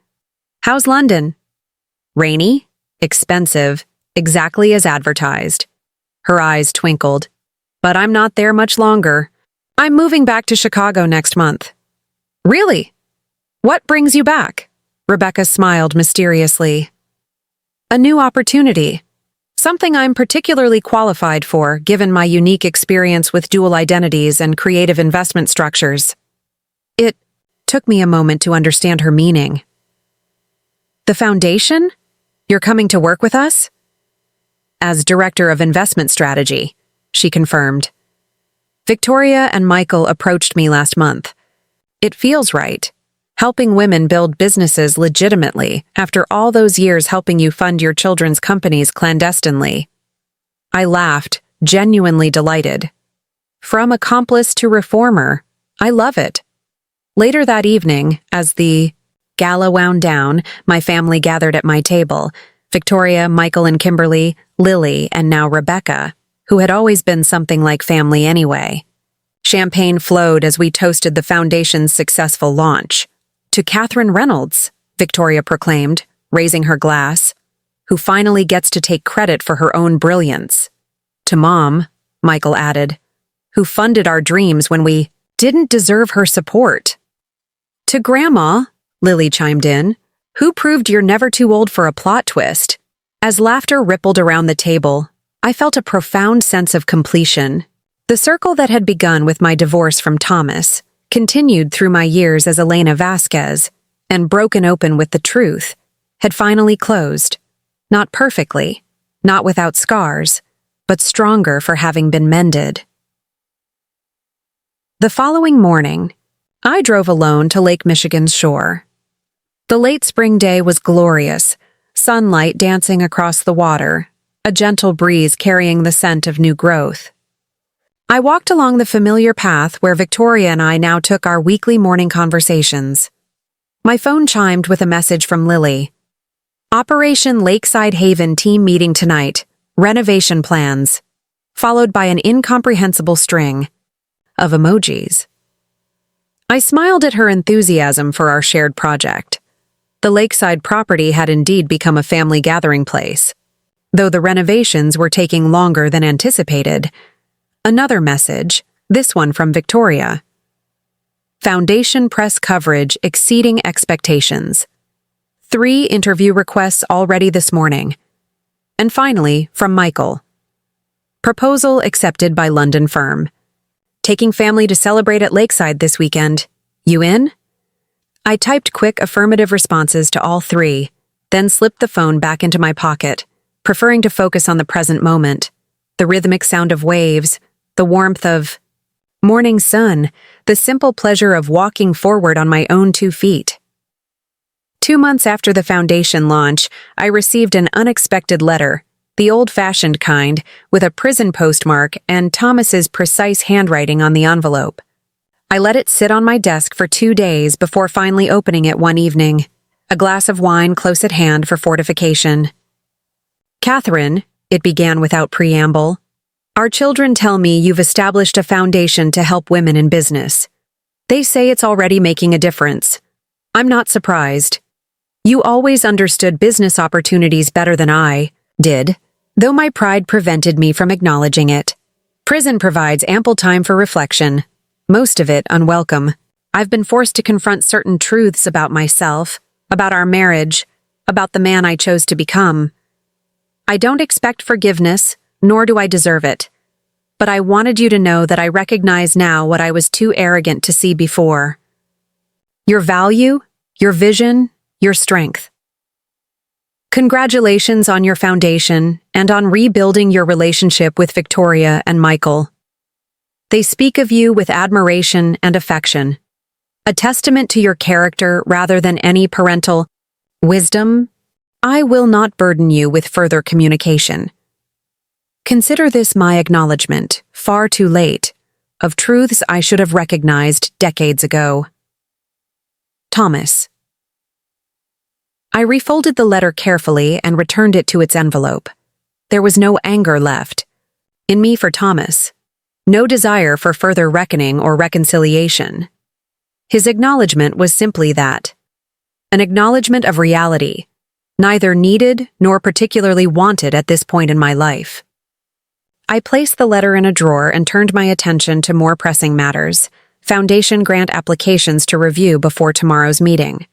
"How's London?" "Rainy, expensive, exactly as advertised. Her eyes twinkled. But I'm not there much longer. I'm moving back to Chicago next month. Really? What brings you back? Rebecca smiled mysteriously. A new opportunity. Something I'm particularly qualified for, given my unique experience with dual identities and creative investment structures. It took me a moment to understand her meaning. The foundation? You're coming to work with us? As Director of Investment Strategy, she confirmed. Victoria and Michael approached me last month. It feels right. Helping women build businesses legitimately after all those years helping you fund your children's companies clandestinely. I laughed, genuinely delighted. From accomplice to reformer, I love it. Later that evening, as the gala wound down, my family gathered at my table. Victoria, Michael and Kimberly, Lily, and now Rebecca, who had always been something like family anyway. Champagne flowed as we toasted the foundation's successful launch. To Catherine Reynolds, Victoria proclaimed, raising her glass, who finally gets to take credit for her own brilliance. To Mom, Michael added, who funded our dreams when we didn't deserve her support. To Grandma, Lily chimed in, who proved you're never too old for a plot twist. As laughter rippled around the table, I felt a profound sense of completion. The circle that had begun with my divorce from Thomas continued through my years as Elena Vasquez, and broken open with the truth, had finally closed. Not perfectly, not without scars, but stronger for having been mended. The following morning, I drove alone to Lake Michigan's shore. The late spring day was glorious, sunlight dancing across the water, a gentle breeze carrying the scent of new growth. I walked along the familiar path where Victoria and I now took our weekly morning conversations. My phone chimed with a message from Lily. Operation Lakeside Haven team meeting tonight, renovation plans, followed by an incomprehensible string of emojis. I smiled at her enthusiasm for our shared project. The lakeside property had indeed become a family gathering place, though the renovations were taking longer than anticipated. Another message, this one from Victoria. Foundation press coverage exceeding expectations. 3 interview requests already this morning. And finally, from Michael. Proposal accepted by London firm. Taking family to celebrate at Lakeside this weekend. You in? I typed quick affirmative responses to all 3, then slipped the phone back into my pocket, preferring to focus on the present moment, the rhythmic sound of waves, the warmth of morning sun, the simple pleasure of walking forward on my own 2 feet. 2 months after the foundation launch, I received an unexpected letter, the old-fashioned kind, with a prison postmark and Thomas's precise handwriting on the envelope. I let it sit on my desk for 2 days before finally opening it one evening, a glass of wine close at hand for fortification. Catherine, it began without preamble, our children tell me you've established a foundation to help women in business. They say it's already making a difference. I'm not surprised. You always understood business opportunities better than I did, though my pride prevented me from acknowledging it. Prison provides ample time for reflection, most of it unwelcome. I've been forced to confront certain truths about myself, about our marriage, about the man I chose to become. I don't expect forgiveness, nor do I deserve it. But I wanted you to know that I recognize now what I was too arrogant to see before. Your value, your vision, your strength. Congratulations on your foundation and on rebuilding your relationship with Victoria and Michael. They speak of you with admiration and affection, a testament to your character rather than any parental wisdom. I will not burden you with further communication. Consider this my acknowledgement, far too late, of truths I should have recognized decades ago. Thomas. I refolded the letter carefully and returned it to its envelope. There was no anger left. In me for Thomas. No desire for further reckoning or reconciliation. His acknowledgement was simply that. An acknowledgement of reality, neither needed nor particularly wanted at this point in my life. I placed the letter in a drawer and turned my attention to more pressing matters, foundation grant applications to review before tomorrow's meeting.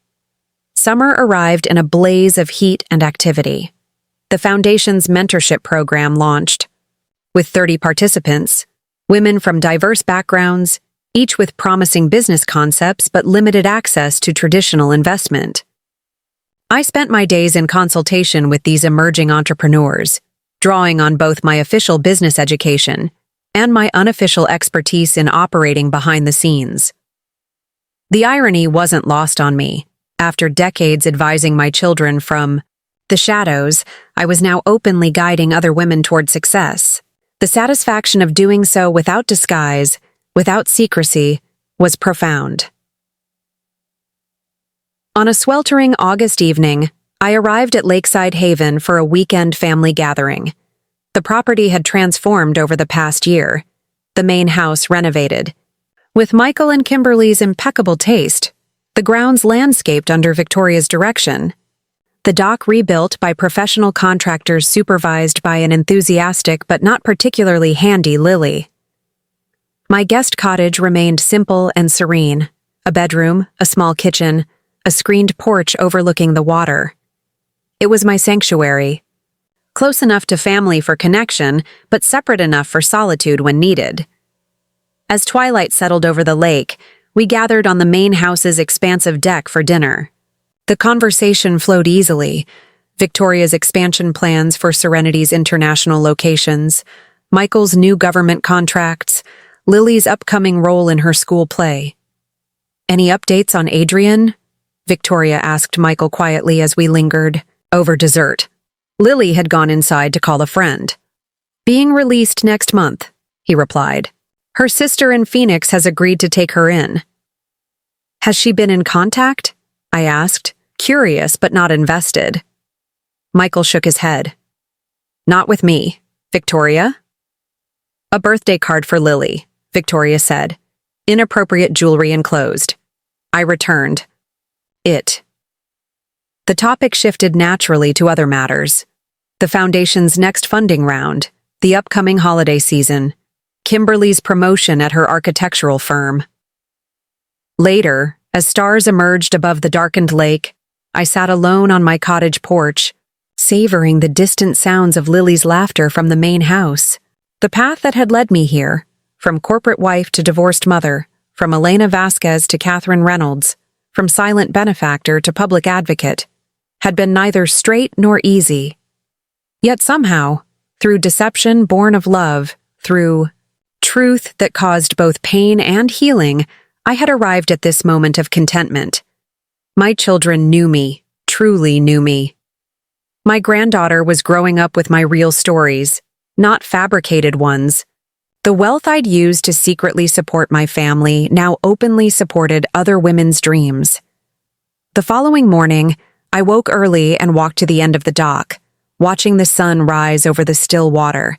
Summer arrived in a blaze of heat and activity. The foundation's mentorship program launched. With 30 participants, women from diverse backgrounds, each with promising business concepts but limited access to traditional investment. I spent my days in consultation with these emerging entrepreneurs, drawing on both my official business education and my unofficial expertise in operating behind the scenes. The irony wasn't lost on me. After decades advising my children from the shadows, I was now openly guiding other women toward success. The satisfaction of doing so without disguise, without secrecy, was profound. On a sweltering August evening, I arrived at Lakeside Haven for a weekend family gathering. The property had transformed over the past year, the main house renovated. With Michael and Kimberly's impeccable taste, the grounds landscaped under Victoria's direction. The dock rebuilt by professional contractors supervised by an enthusiastic but not particularly handy Lily. My guest cottage remained simple and serene. A bedroom, a small kitchen, a screened porch overlooking the water. It was my sanctuary. Close enough to family for connection, but separate enough for solitude when needed. As twilight settled over the lake, we gathered on the main house's expansive deck for dinner. The conversation flowed easily. Victoria's expansion plans for Serenity's international locations, Michael's new government contracts, Lily's upcoming role in her school play. "Any updates on Adrian?" Victoria asked Michael quietly as we lingered over dessert. Lily had gone inside to call a friend. "Being released next month," he replied. "Her sister in Phoenix has agreed to take her in." "Has she been in contact?" I asked, curious but not invested. Michael shook his head. "Not with me. Victoria?" "A birthday card for Lily," Victoria said. "Inappropriate jewelry enclosed." I returned. "It." The topic shifted naturally to other matters. The foundation's next funding round, the upcoming holiday season, Kimberly's promotion at her architectural firm. Later, as stars emerged above the darkened lake, I sat alone on my cottage porch, savoring the distant sounds of Lily's laughter from the main house. The path that had led me here, from corporate wife to divorced mother, from Elena Vasquez to Catherine Reynolds, from silent benefactor to public advocate, had been neither straight nor easy. Yet somehow, through deception born of love, through truth that caused both pain and healing, I had arrived at this moment of contentment. My children knew me, truly knew me. My granddaughter was growing up with my real stories, not fabricated ones. The wealth I'd used to secretly support my family now openly supported other women's dreams. The following morning, I woke early and walked to the end of the dock, watching the sun rise over the still water.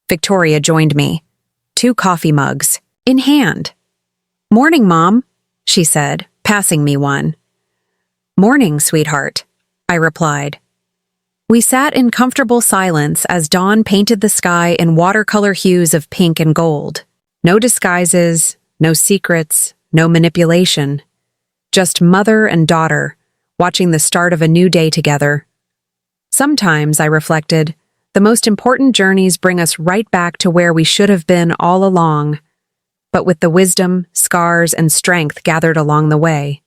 Victoria joined me, 2 coffee mugs, in hand. "Morning, Mom," she said, passing me one. "Morning, sweetheart," I replied. We sat in comfortable silence as dawn painted the sky in watercolor hues of pink and gold. No disguises, no secrets, no manipulation. Just mother and daughter, watching the start of a new day together. Sometimes, I reflected, the most important journeys bring us right back to where we should have been all along, but with the wisdom, scars, and strength gathered along the way.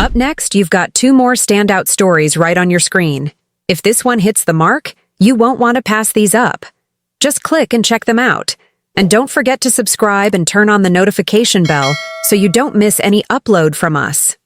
Up next, you've got 2 more standout stories right on your screen. If this one hits the mark, you won't want to pass these up. Just click and check them out. And don't forget to subscribe and turn on the notification bell so you don't miss any upload from us.